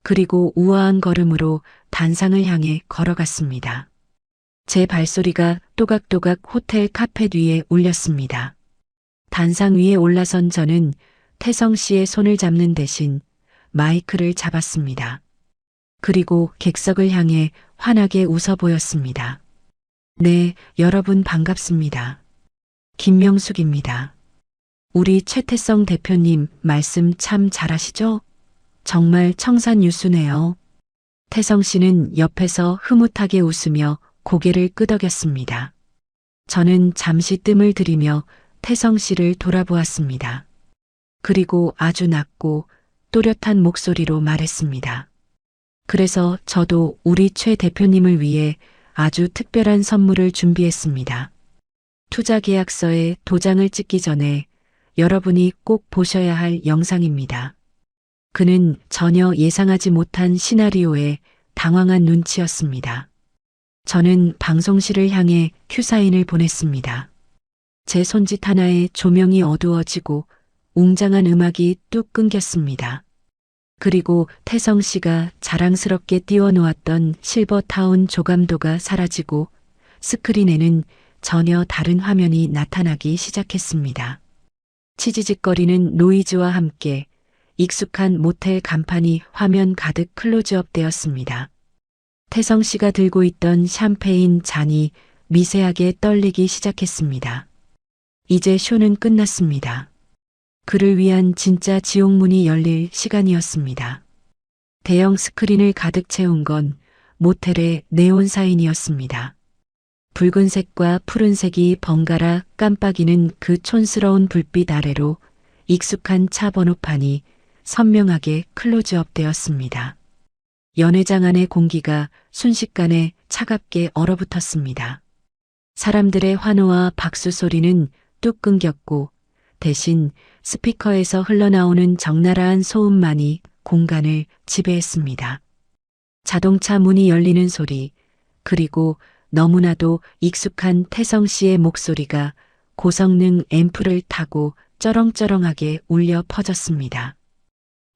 그리고 우아한 걸음으로 단상을 향해 걸어갔습니다. 제 발소리가 또각또각 호텔 카펫 위에 울렸습니다. 단상 위에 올라선 저는 태성 씨의 손을 잡는 대신 마이크를 잡았습니다. 그리고 객석을 향해 환하게 웃어 보였습니다. 네, 여러분 반갑습니다. 김명숙입니다. 우리 최태성 대표님 말씀 참 잘하시죠? 정말 청산유수네요. 태성 씨는 옆에서 흐뭇하게 웃으며 고개를 끄덕였습니다. 저는 잠시 뜸을 들이며 태성 씨를 돌아보았습니다. 그리고 아주 낮고 또렷한 목소리로 말했습니다. 그래서 저도 우리 최 대표님을 위해 아주 특별한 선물을 준비했습니다. 투자 계약서에 도장을 찍기 전에 여러분이 꼭 보셔야 할 영상입니다. 그는 전혀 예상하지 못한 시나리오에 당황한 눈치였습니다. 저는 방송실을 향해 큐사인을 보냈습니다. 제 손짓 하나에 조명이 어두워지고 웅장한 음악이 뚝 끊겼습니다. 그리고 태성 씨가 자랑스럽게 띄워놓았던 실버타운 조감도가 사라지고 스크린에는 전혀 다른 화면이 나타나기 시작했습니다. 치지직거리는 노이즈와 함께 익숙한 모텔 간판이 화면 가득 클로즈업 되었습니다. 태성 씨가 들고 있던 샴페인 잔이 미세하게 떨리기 시작했습니다. 이제 쇼는 끝났습니다. 그를 위한 진짜 지옥문이 열릴 시간이었습니다. 대형 스크린을 가득 채운 건 모텔의 네온 사인이었습니다. 붉은색과 푸른색이 번갈아 깜빡이는 그 촌스러운 불빛 아래로 익숙한 차 번호판이 선명하게 클로즈업 되었습니다. 연회장 안의 공기가 순식간에 차갑게 얼어붙었습니다. 사람들의 환호와 박수 소리는 뚝 끊겼고 대신 스피커에서 흘러나오는 적나라한 소음만이 공간을 지배했습니다. 자동차 문이 열리는 소리, 그리고 너무나도 익숙한 태성 씨의 목소리가 고성능 앰프를 타고 쩌렁쩌렁하게 울려 퍼졌습니다.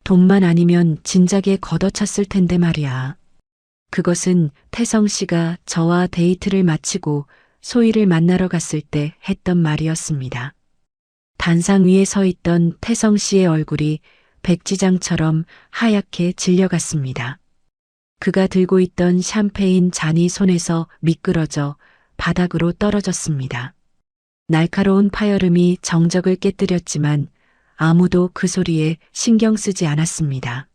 돈만 아니면 진작에 걷어찼을 텐데 말이야. 그것은 태성 씨가 저와 데이트를 마치고 소희를 만나러 갔을 때 했던 말이었습니다. 단상 위에 서 있던 태성 씨의 얼굴이 백지장처럼 하얗게 질려갔습니다. 그가 들고 있던 샴페인 잔이 손에서 미끄러져 바닥으로 떨어졌습니다. 날카로운 파열음이 정적을 깨뜨렸지만 아무도 그 소리에 신경 쓰지 않았습니다.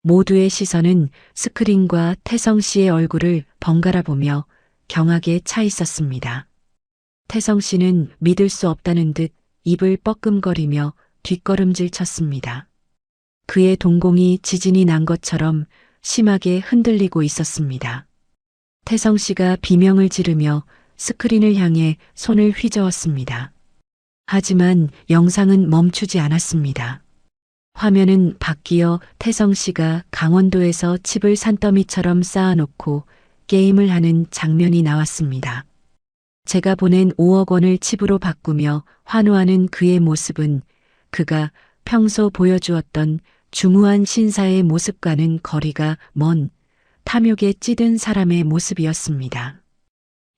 모두의 시선은 스크린과 태성 씨의 얼굴을 번갈아 보며 경악에 차 있었습니다. 태성 씨는 믿을 수 없다는 듯 입을 뻐끔거리며 뒷걸음질 쳤습니다. 그의 동공이 지진이 난 것처럼 심하게 흔들리고 있었습니다. 태성 씨가 비명을 지르며 스크린을 향해 손을 휘저었습니다. 하지만 영상은 멈추지 않았습니다. 화면은 바뀌어 태성 씨가 강원도에서 칩을 산더미처럼 쌓아놓고 게임을 하는 장면이 나왔습니다. 제가 보낸 5억 원을 칩으로 바꾸며 환호하는 그의 모습은 그가 평소 보여주었던 중후한 신사의 모습과는 거리가 먼 탐욕에 찌든 사람의 모습이었습니다.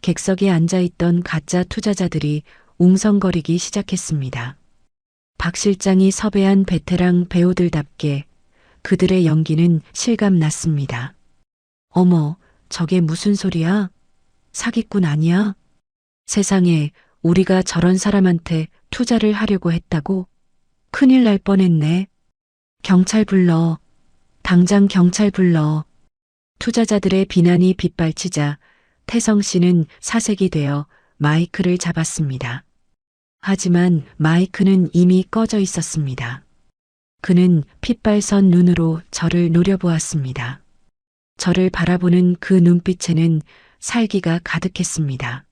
객석에 앉아있던 가짜 투자자들이 웅성거리기 시작했습니다. 박 실장이 섭외한 베테랑 배우들답게 그들의 연기는 실감났습니다. 어머, 저게 무슨 소리야? 사기꾼 아니야? 세상에, 우리가 저런 사람한테 투자를 하려고 했다고? 큰일 날 뻔했네. 경찰 불러. 당장 경찰 불러. 투자자들의 비난이 빗발치자 태성 씨는 사색이 되어 마이크를 잡았습니다. 하지만 마이크는 이미 꺼져 있었습니다. 그는 핏발선 눈으로 저를 노려보았습니다. 저를 바라보는 그 눈빛에는 살기가 가득했습니다.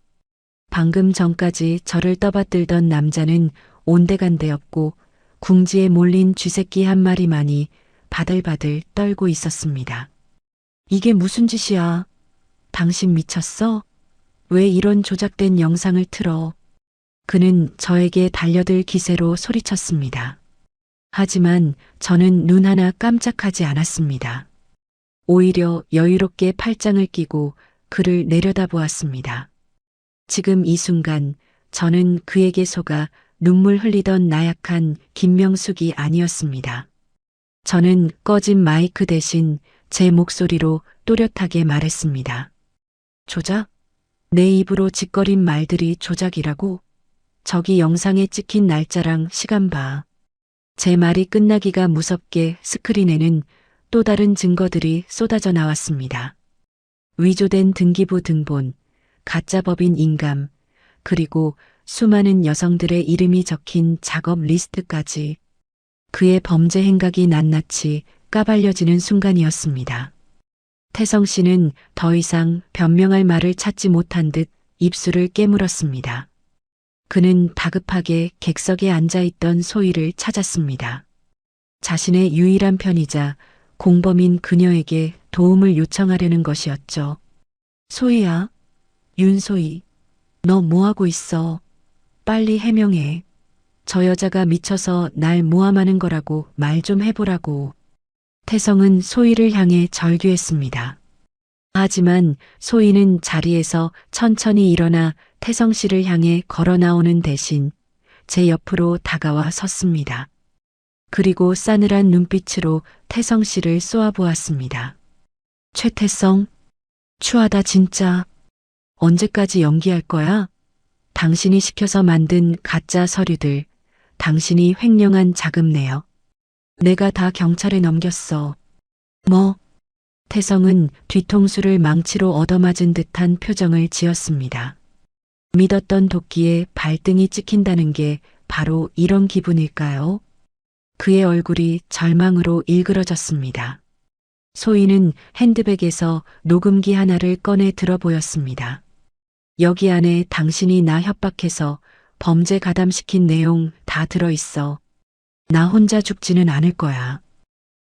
방금 전까지 저를 떠받들던 남자는 온데간데없고 궁지에 몰린 쥐새끼 한 마리만이 바들바들 떨고 있었습니다. 이게 무슨 짓이야? 당신 미쳤어? 왜 이런 조작된 영상을 틀어? 그는 저에게 달려들 기세로 소리쳤습니다. 하지만 저는 눈 하나 깜짝하지 않았습니다. 오히려 여유롭게 팔짱을 끼고 그를 내려다보았습니다. 지금 이 순간 저는 그에게 속아 눈물 흘리던 나약한 김명숙이 아니었습니다. 저는 꺼진 마이크 대신 제 목소리로 또렷하게 말했습니다. 조작? 내 입으로 짓거린 말들이 조작이라고? 저기 영상에 찍힌 날짜랑 시간 봐. 제 말이 끝나기가 무섭게 스크린에는 또 다른 증거들이 쏟아져 나왔습니다. 위조된 등기부 등본, 가짜 법인 인감, 그리고 수많은 여성들의 이름이 적힌 작업 리스트까지. 그의 범죄 행각이 낱낱이 까발려지는 순간이었습니다. 태성 씨는 더 이상 변명할 말을 찾지 못한 듯 입술을 깨물었습니다. 그는 다급하게 객석에 앉아있던 소희를 찾았습니다. 자신의 유일한 편이자 공범인 그녀에게 도움을 요청하려는 것이었죠. 소희야, 윤소희, 너 뭐하고 있어? 빨리 해명해. 저 여자가 미쳐서 날 모함하는 거라고 말 좀 해보라고. 태성은 소희를 향해 절규했습니다. 하지만 소희는 자리에서 천천히 일어나 태성 씨를 향해 걸어 나오는 대신 제 옆으로 다가와 섰습니다. 그리고 싸늘한 눈빛으로 태성 씨를 쏘아보았습니다. 최태성, 추하다 진짜. 언제까지 연기할 거야? 당신이 시켜서 만든 가짜 서류들, 당신이 횡령한 자금 내역. 내가 다 경찰에 넘겼어. 뭐? 태성은 뒤통수를 망치로 얻어맞은 듯한 표정을 지었습니다. 믿었던 도끼에 발등이 찍힌다는 게 바로 이런 기분일까요? 그의 얼굴이 절망으로 일그러졌습니다. 소희는 핸드백에서 녹음기 하나를 꺼내 들어 보였습니다. 여기 안에 당신이 나 협박해서 범죄 가담시킨 내용 다 들어있어. 나 혼자 죽지는 않을 거야.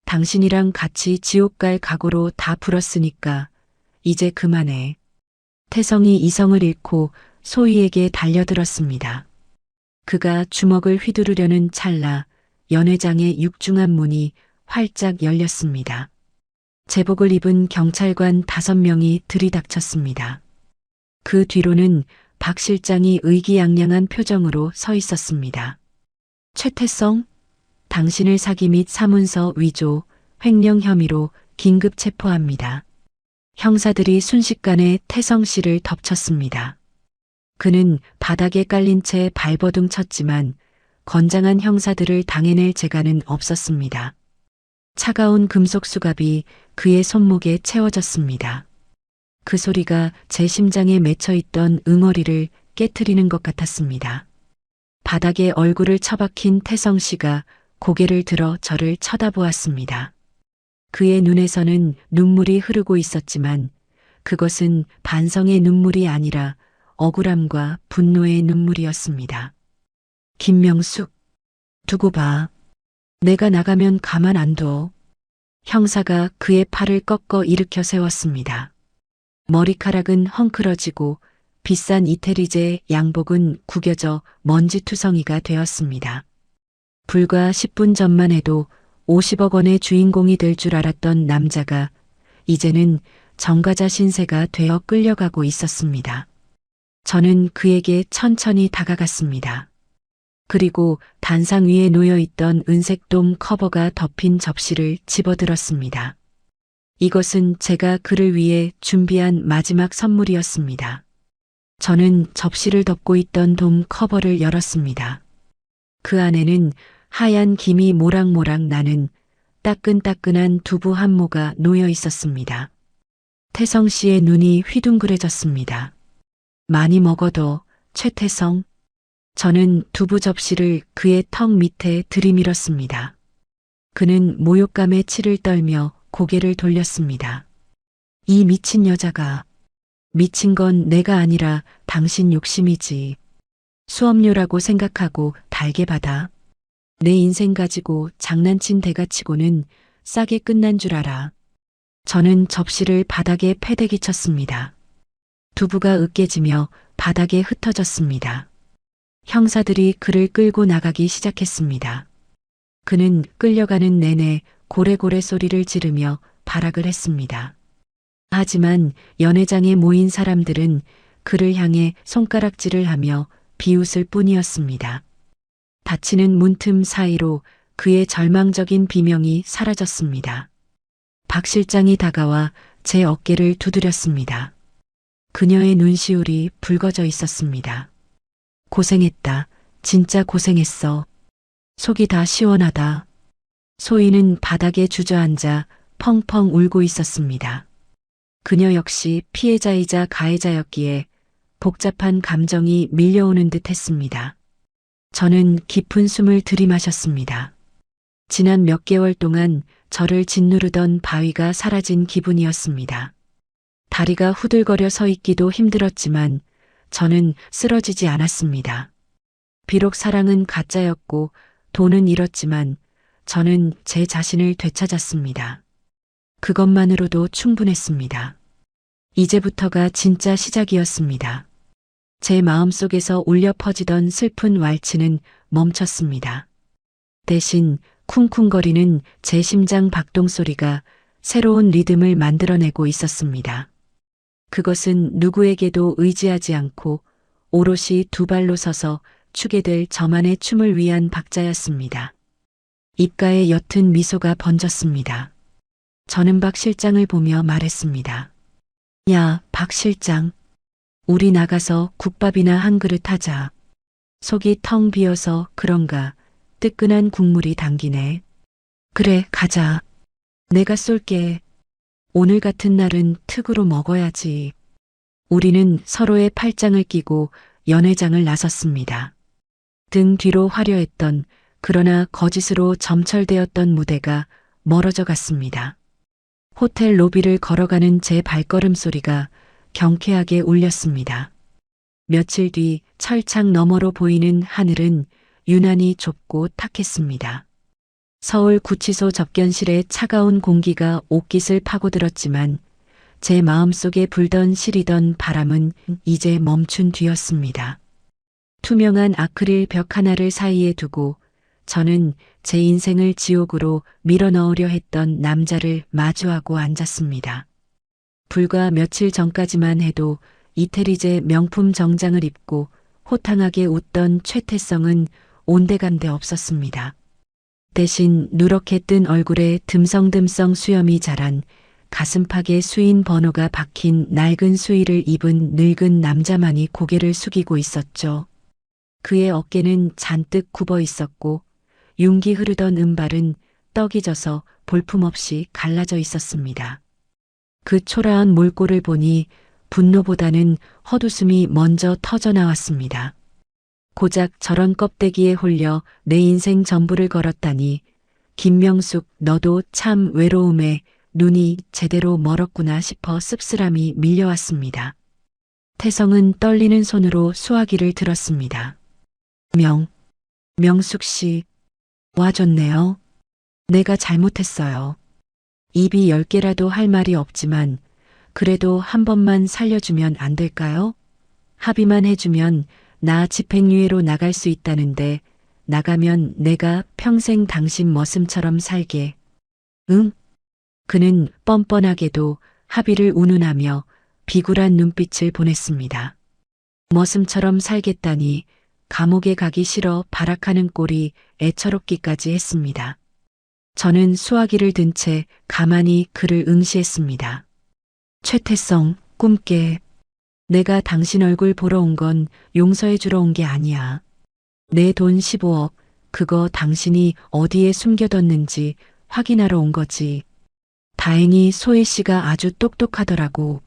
당신이랑 같이 지옥 갈 각오로 다 풀었으니까 이제 그만해. 태성이 이성을 잃고 소희에게 달려들었습니다. 그가 주먹을 휘두르려는 찰나 연회장의 육중한 문이 활짝 열렸습니다. 제복을 입은 경찰관 5명이 들이닥쳤습니다. 그 뒤로는 박 실장이 의기양양한 표정으로 서 있었습니다. 최태성, 당신을 사기 및 사문서 위조, 횡령 혐의로 긴급 체포합니다. 형사들이 순식간에 태성 씨를 덮쳤습니다. 그는 바닥에 깔린 채 발버둥 쳤지만 건장한 형사들을 당해낼 재간은 없었습니다. 차가운 금속 수갑이 그의 손목에 채워졌습니다. 그 소리가 제 심장에 맺혀있던 응어리를 깨트리는 것 같았습니다. 바닥에 얼굴을 처박힌 태성 씨가 고개를 들어 저를 쳐다보았습니다. 그의 눈에서는 눈물이 흐르고 있었지만 그것은 반성의 눈물이 아니라 억울함과 분노의 눈물이었습니다. 김명숙, 두고 봐. 내가 나가면 가만 안 둬. 형사가 그의 팔을 꺾어 일으켜 세웠습니다. 머리카락은 헝클어지고 비싼 이태리제 양복은 구겨져 먼지투성이가 되었습니다. 불과 10분 전만 해도 50억 원의 주인공이 될 줄 알았던 남자가 이제는 정가자 신세가 되어 끌려가고 있었습니다. 저는 그에게 천천히 다가갔습니다. 그리고 단상 위에 놓여있던 은색 돔 커버가 덮인 접시를 집어들었습니다. 이것은 제가 그를 위해 준비한 마지막 선물이었습니다. 저는 접시를 덮고 있던 돔 커버를 열었습니다. 그 안에는 하얀 김이 모락모락 나는 따끈따끈한 두부 한 모가 놓여 있었습니다. 태성 씨의 눈이 휘둥그레졌습니다. 많이 먹어도 최태성. 저는 두부 접시를 그의 턱 밑에 들이밀었습니다. 그는 모욕감에 치를 떨며 고개를 돌렸습니다. 이 미친 여자가. 미친 건 내가 아니라 당신 욕심이지. 수업료라고 생각하고 달게 받아. 내 인생 가지고 장난친 대가치고는 싸게 끝난 줄 알아. 저는 접시를 바닥에 패대기 쳤습니다. 두부가 으깨지며 바닥에 흩어졌습니다. 형사들이 그를 끌고 나가기 시작했습니다. 그는 끌려가는 내내 고래고래 소리를 지르며 발악을 했습니다. 하지만 연회장에 모인 사람들은 그를 향해 손가락질을 하며 비웃을 뿐이었습니다. 닫히는 문틈 사이로 그의 절망적인 비명이 사라졌습니다. 박 실장이 다가와 제 어깨를 두드렸습니다. 그녀의 눈시울이 붉어져 있었습니다. 고생했다. 진짜 고생했어. 속이 다 시원하다. 소희는 바닥에 주저앉아 펑펑 울고 있었습니다. 그녀 역시 피해자이자 가해자였기에 복잡한 감정이 밀려오는 듯 했습니다. 저는 깊은 숨을 들이마셨습니다. 지난 몇 개월 동안 저를 짓누르던 바위가 사라진 기분이었습니다. 다리가 후들거려 서 있기도 힘들었지만 저는 쓰러지지 않았습니다. 비록 사랑은 가짜였고 돈은 잃었지만 저는 제 자신을 되찾았습니다. 그것만으로도 충분했습니다. 이제부터가 진짜 시작이었습니다. 제 마음속에서 울려 퍼지던 슬픈 왈츠는 멈췄습니다. 대신 쿵쿵거리는 제 심장 박동 소리가 새로운 리듬을 만들어내고 있었습니다. 그것은 누구에게도 의지하지 않고 오롯이 두 발로 서서 추게 될 저만의 춤을 위한 박자였습니다. 입가에 옅은 미소가 번졌습니다. 저는 박 실장을 보며 말했습니다. 야, 박 실장. 우리 나가서 국밥이나 한 그릇 하자. 속이 텅 비어서 그런가 뜨끈한 국물이 당기네. 그래, 가자. 내가 쏠게. 오늘 같은 날은 특으로 먹어야지. 우리는 서로의 팔짱을 끼고 연회장을 나섰습니다. 등 뒤로 화려했던 그러나 거짓으로 점철되었던 무대가 멀어져 갔습니다. 호텔 로비를 걸어가는 제 발걸음 소리가 경쾌하게 울렸습니다. 며칠 뒤 철창 너머로 보이는 하늘은 유난히 좁고 탁했습니다. 서울 구치소 접견실의 차가운 공기가 옷깃을 파고들었지만 제 마음속에 불던 시리던 바람은 이제 멈춘 뒤였습니다. 투명한 아크릴 벽 하나를 사이에 두고 저는 제 인생을 지옥으로 밀어넣으려 했던 남자를 마주하고 앉았습니다. 불과 며칠 전까지만 해도 이태리제 명품 정장을 입고 호탕하게 웃던 최태성은 온데간데 없었습니다. 대신 누렇게 뜬 얼굴에 듬성듬성 수염이 자란 가슴팍에 수인 번호가 박힌 낡은 수의를 입은 늙은 남자만이 고개를 숙이고 있었죠. 그의 어깨는 잔뜩 굽어 있었고 윤기 흐르던 은발은 떡이 져서 볼품없이 갈라져 있었습니다. 그 초라한 몰골을 보니 분노보다는 헛웃음이 먼저 터져 나왔습니다. 고작 저런 껍데기에 홀려 내 인생 전부를 걸었다니 김명숙 너도 참 외로움에 눈이 제대로 멀었구나 싶어 씁쓸함이 밀려왔습니다. 태성은 떨리는 손으로 수화기를 들었습니다. 명숙 씨, 와줬네요. 내가 잘못했어요. 입이 10개라도 할 말이 없지만 그래도 한 번만 살려주면 안 될까요? 합의만 해주면 나 집행유예로 나갈 수 있다는데 나가면 내가 평생 당신 머슴처럼 살게. 응? 그는 뻔뻔하게도 합의를 운운하며 비굴한 눈빛을 보냈습니다. 머슴처럼 살겠다니 감옥에 가기 싫어 발악하는 꼴이 애처롭기까지 했습니다. 저는 수화기를 든 채 가만히 그를 응시했습니다. 최태성, 꿈깨. 내가 당신 얼굴 보러 온 건 용서해 주러 온 게 아니야. 내 돈 15억, 그거 당신이 어디에 숨겨뒀는지 확인하러 온 거지. 다행히 소희 씨가 아주 똑똑하더라고.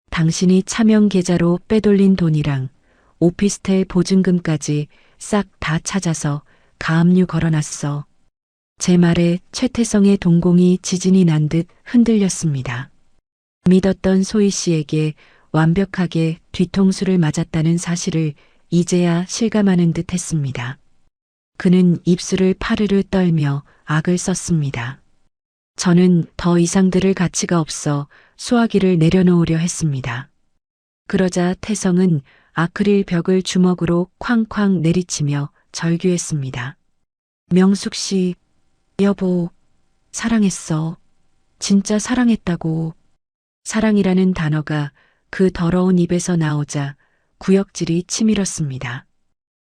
당신이 차명 계좌로 빼돌린 돈이랑 오피스텔 보증금까지 싹 다 찾아서 가압류 걸어놨어. 제 말에 최태성의 동공이 지진이 난 듯 흔들렸습니다. 믿었던 소희 씨에게 완벽하게 뒤통수를 맞았다는 사실을 이제야 실감하는 듯 했습니다. 그는 입술을 파르르 떨며 악을 썼습니다. 저는 더 이상 들을 가치가 없어 수화기를 내려놓으려 했습니다. 그러자 태성은 아크릴 벽을 주먹으로 쾅쾅 내리치며 절규했습니다. 명숙 씨, 여보, 사랑했어. 진짜 사랑했다고. 사랑이라는 단어가 그 더러운 입에서 나오자 구역질이 치밀었습니다.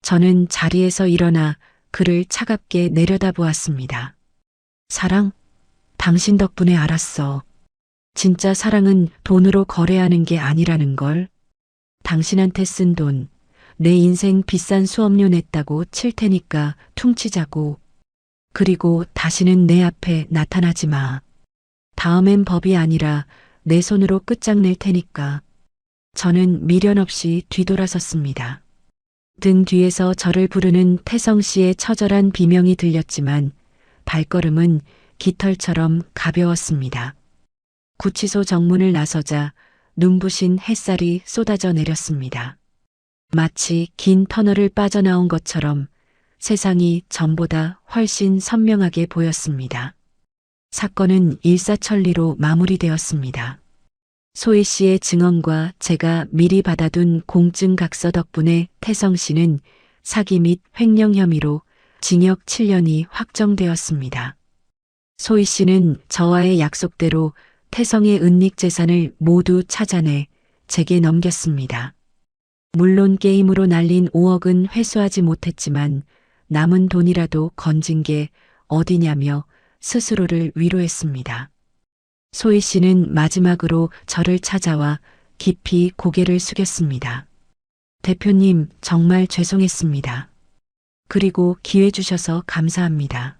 저는 자리에서 일어나 그를 차갑게 내려다보았습니다. 사랑? 당신 덕분에 알았어. 진짜 사랑은 돈으로 거래하는 게 아니라는 걸. 당신한테 쓴 돈, 내 인생 비싼 수업료 냈다고 칠 테니까 퉁치자고. 그리고 다시는 내 앞에 나타나지 마. 다음엔 법이 아니라 내 손으로 끝장낼 테니까. 저는 미련 없이 뒤돌아섰습니다. 등 뒤에서 저를 부르는 태성 씨의 처절한 비명이 들렸지만 발걸음은 깃털처럼 가벼웠습니다. 구치소 정문을 나서자 눈부신 햇살이 쏟아져 내렸습니다. 마치 긴 터널을 빠져나온 것처럼 세상이 전보다 훨씬 선명하게 보였습니다. 사건은 일사천리로 마무리되었습니다. 소희 씨의 증언과 제가 미리 받아둔 공증각서 덕분에 태성 씨는 사기 및 횡령 혐의로 징역 7년이 확정되었습니다. 소희 씨는 저와의 약속대로 태성의 은닉 재산을 모두 찾아내 제게 넘겼습니다. 물론 게임으로 날린 5억은 회수하지 못했지만 남은 돈이라도 건진 게 어디냐며 스스로를 위로했습니다. 소희 씨는 마지막으로 저를 찾아와 깊이 고개를 숙였습니다. 대표님, 정말 죄송했습니다. 그리고 기회 주셔서 감사합니다.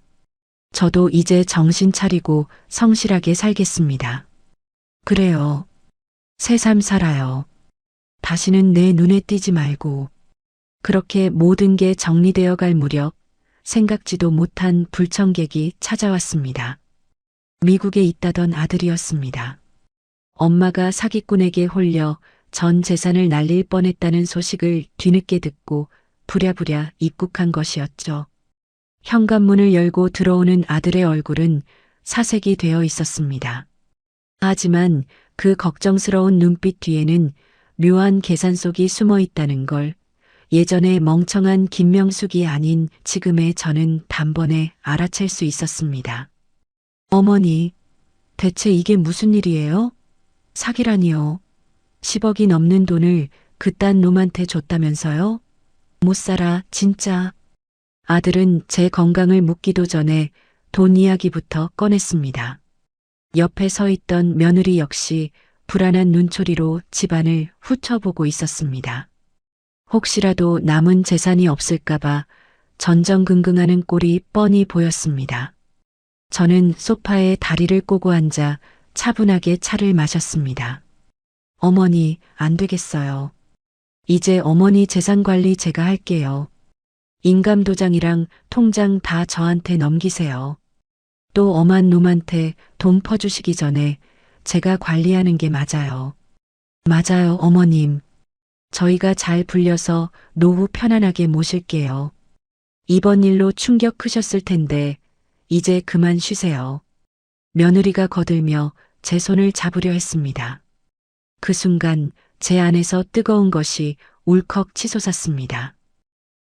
저도 이제 정신 차리고 성실하게 살겠습니다. 그래요. 새삼 살아요. 다시는 내 눈에 띄지 말고. 그렇게 모든 게 정리되어 갈 무렵 생각지도 못한 불청객이 찾아왔습니다. 미국에 있다던 아들이었습니다. 엄마가 사기꾼에게 홀려 전 재산을 날릴 뻔했다는 소식을 뒤늦게 듣고 부랴부랴 입국한 것이었죠. 현관문을 열고 들어오는 아들의 얼굴은 사색이 되어 있었습니다. 하지만 그 걱정스러운 눈빛 뒤에는 묘한 계산 속이 숨어 있다는 걸 예전의 멍청한 김명숙이 아닌 지금의 저는 단번에 알아챌 수 있었습니다. 어머니, 대체 이게 무슨 일이에요? 사기라니요. 10억이 넘는 돈을 그딴 놈한테 줬다면서요? 못 살아, 진짜. 아들은 제 건강을 묻기도 전에 돈 이야기부터 꺼냈습니다. 옆에 서 있던 며느리 역시 불안한 눈초리로 집안을 훑어보고 있었습니다. 혹시라도 남은 재산이 없을까봐 전전긍긍하는 꼴이 뻔히 보였습니다. 저는 소파에 다리를 꼬고 앉아 차분하게 차를 마셨습니다. 어머니, 안 되겠어요. 이제 어머니 재산 관리 제가 할게요. 인감도장이랑 통장 다 저한테 넘기세요. 또 엄한 놈한테 돈 퍼주시기 전에 제가 관리하는 게 맞아요. 맞아요, 어머님. 저희가 잘 불려서 노후 편안하게 모실게요. 이번 일로 충격 크셨을 텐데 이제 그만 쉬세요. 며느리가 거들며 제 손을 잡으려 했습니다. 그 순간 제 안에서 뜨거운 것이 울컥 치솟았습니다.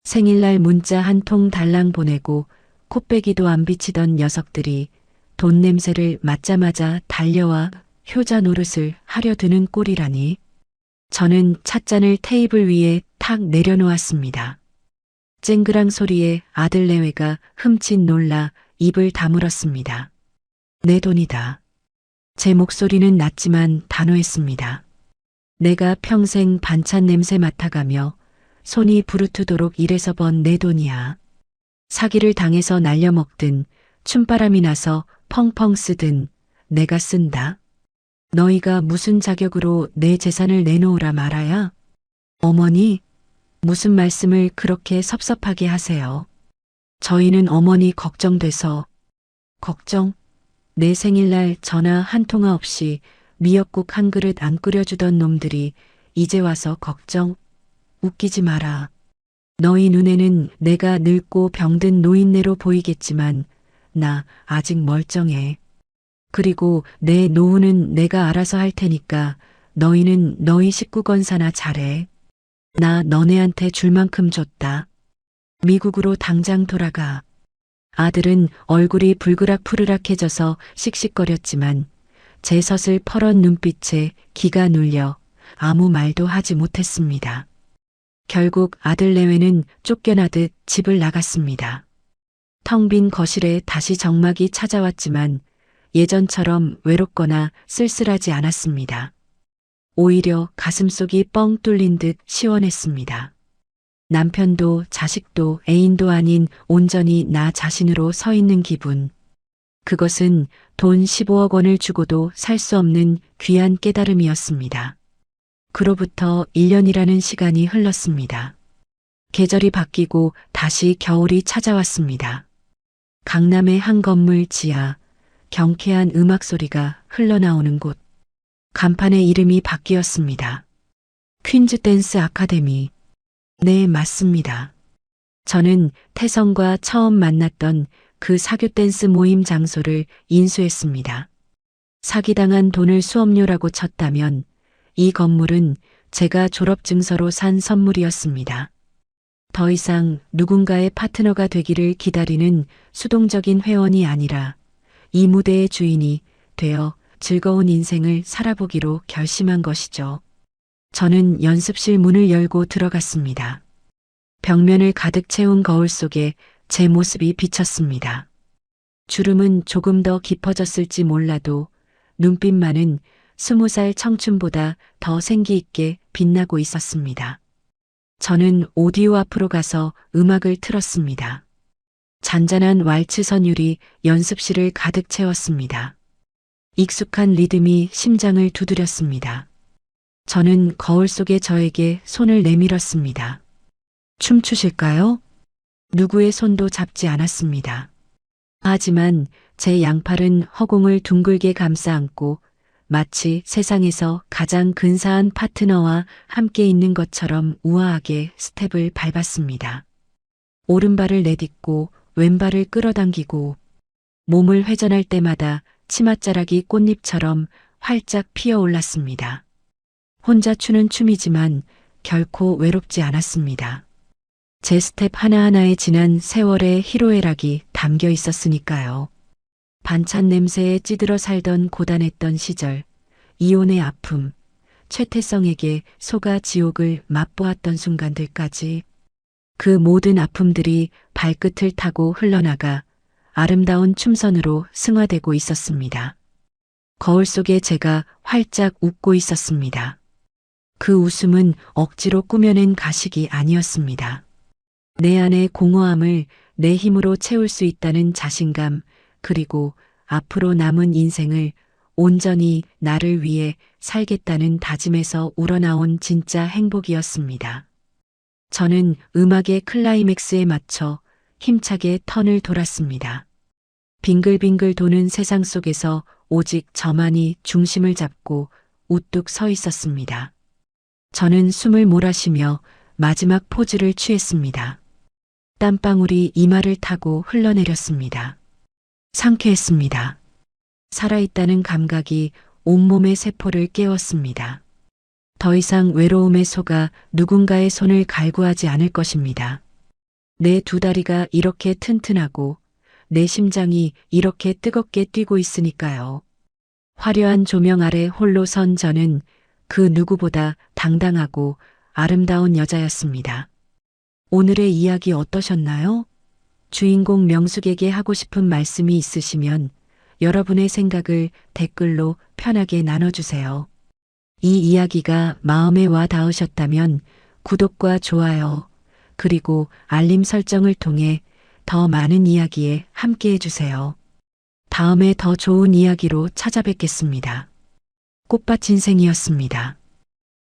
생일날 문자 한 통 달랑 보내고 코빼기도 안 비치던 녀석들이 돈 냄새를 맡자마자 달려와 효자 노릇을 하려 드는 꼴이라니. 저는 찻잔을 테이블 위에 탁 내려놓았습니다. 쨍그랑 소리에 아들 내외가 흠칫 놀라 입을 다물었습니다. 내 돈이다. 제 목소리는 낮지만 단호했습니다. 내가 평생 반찬 냄새 맡아가며 손이 부르트도록 일해서 번 내 돈이야. 사기를 당해서 날려먹든 춤바람이 나서 펑펑 쓰든 내가 쓴다. 너희가 무슨 자격으로 내 재산을 내놓으라 말아야? 어머니, 무슨 말씀을 그렇게 섭섭하게 하세요. 저희는 어머니 걱정돼서. 걱정? 내 생일날 전화 한 통화 없이 미역국 한 그릇 안 끓여주던 놈들이 이제 와서 걱정? 웃기지 마라. 너희 눈에는 내가 늙고 병든 노인네로 보이겠지만 나 아직 멀쩡해. 그리고 내 노후는 내가 알아서 할 테니까 너희는 너희 식구건사나 잘해. 나 너네한테 줄 만큼 줬다. 미국으로 당장 돌아가. 아들은 얼굴이 불그락푸르락해져서 씩씩거렸지만 제 섯을 퍼런 눈빛에 기가 눌려 아무 말도 하지 못했습니다. 결국 아들 내외는 쫓겨나듯 집을 나갔습니다. 텅 빈 거실에 다시 정막이 찾아왔지만 예전처럼 외롭거나 쓸쓸하지 않았습니다. 오히려 가슴속이 뻥 뚫린 듯 시원했습니다. 남편도 자식도 애인도 아닌 온전히 나 자신으로 서 있는 기분. 그것은 돈 15억 원을 주고도 살 수 없는 귀한 깨달음이었습니다. 그로부터 1년이라는 시간이 흘렀습니다. 계절이 바뀌고 다시 겨울이 찾아왔습니다. 강남의 한 건물 지하, 경쾌한 음악 소리가 흘러나오는 곳. 간판의 이름이 바뀌었습니다. 퀸즈 댄스 아카데미. 네, 맞습니다. 저는 태성과 처음 만났던 그 사교 댄스 모임 장소를 인수했습니다. 사기당한 돈을 수업료라고 쳤다면 이 건물은 제가 졸업증서로 산 선물이었습니다. 더 이상 누군가의 파트너가 되기를 기다리는 수동적인 회원이 아니라 이 무대의 주인이 되어 즐거운 인생을 살아보기로 결심한 것이죠. 저는 연습실 문을 열고 들어갔습니다. 벽면을 가득 채운 거울 속에 제 모습이 비쳤습니다. 주름은 조금 더 깊어졌을지 몰라도 눈빛만은 20살 청춘보다 더 생기 있게 빛나고 있었습니다. 저는 오디오 앞으로 가서 음악을 틀었습니다. 잔잔한 왈츠 선율이 연습실을 가득 채웠습니다. 익숙한 리듬이 심장을 두드렸습니다. 저는 거울 속의 저에게 손을 내밀었습니다. 춤추실까요? 누구의 손도 잡지 않았습니다. 하지만 제 양팔은 허공을 둥글게 감싸 안고 마치 세상에서 가장 근사한 파트너와 함께 있는 것처럼 우아하게 스텝을 밟았습니다. 오른발을 내딛고 왼발을 끌어당기고 몸을 회전할 때마다 치맛자락이 꽃잎처럼 활짝 피어올랐습니다. 혼자 추는 춤이지만 결코 외롭지 않았습니다. 제 스텝 하나하나에 지난 세월의 희로애락이 담겨 있었으니까요. 반찬 냄새에 찌들어 살던 고단했던 시절, 이혼의 아픔, 최태성에게 속아 지옥을 맛보았던 순간들까지 그 모든 아픔들이 발끝을 타고 흘러나가 아름다운 춤선으로 승화되고 있었습니다. 거울 속에 제가 활짝 웃고 있었습니다. 그 웃음은 억지로 꾸며낸 가식이 아니었습니다. 내 안의 공허함을 내 힘으로 채울 수 있다는 자신감, 그리고 앞으로 남은 인생을 온전히 나를 위해 살겠다는 다짐에서 우러나온 진짜 행복이었습니다. 저는 음악의 클라이맥스에 맞춰 힘차게 턴을 돌았습니다. 빙글빙글 도는 세상 속에서 오직 저만이 중심을 잡고 우뚝 서 있었습니다. 저는 숨을 몰아쉬며 마지막 포즈를 취했습니다. 땀방울이 이마를 타고 흘러내렸습니다. 상쾌했습니다. 살아있다는 감각이 온몸의 세포를 깨웠습니다. 더 이상 외로움에 속아 누군가의 손을 갈구하지 않을 것입니다. 내 두 다리가 이렇게 튼튼하고 내 심장이 이렇게 뜨겁게 뛰고 있으니까요. 화려한 조명 아래 홀로 선 저는 그 누구보다 당당하고 아름다운 여자였습니다. 오늘의 이야기 어떠셨나요? 주인공 명숙에게 하고 싶은 말씀이 있으시면 여러분의 생각을 댓글로 편하게 나눠주세요. 이 이야기가 마음에 와 닿으셨다면 구독과 좋아요, 그리고 알림 설정을 통해 더 많은 이야기에 함께 해주세요. 다음에 더 좋은 이야기로 찾아뵙겠습니다. 꽃밭 인생이었습니다.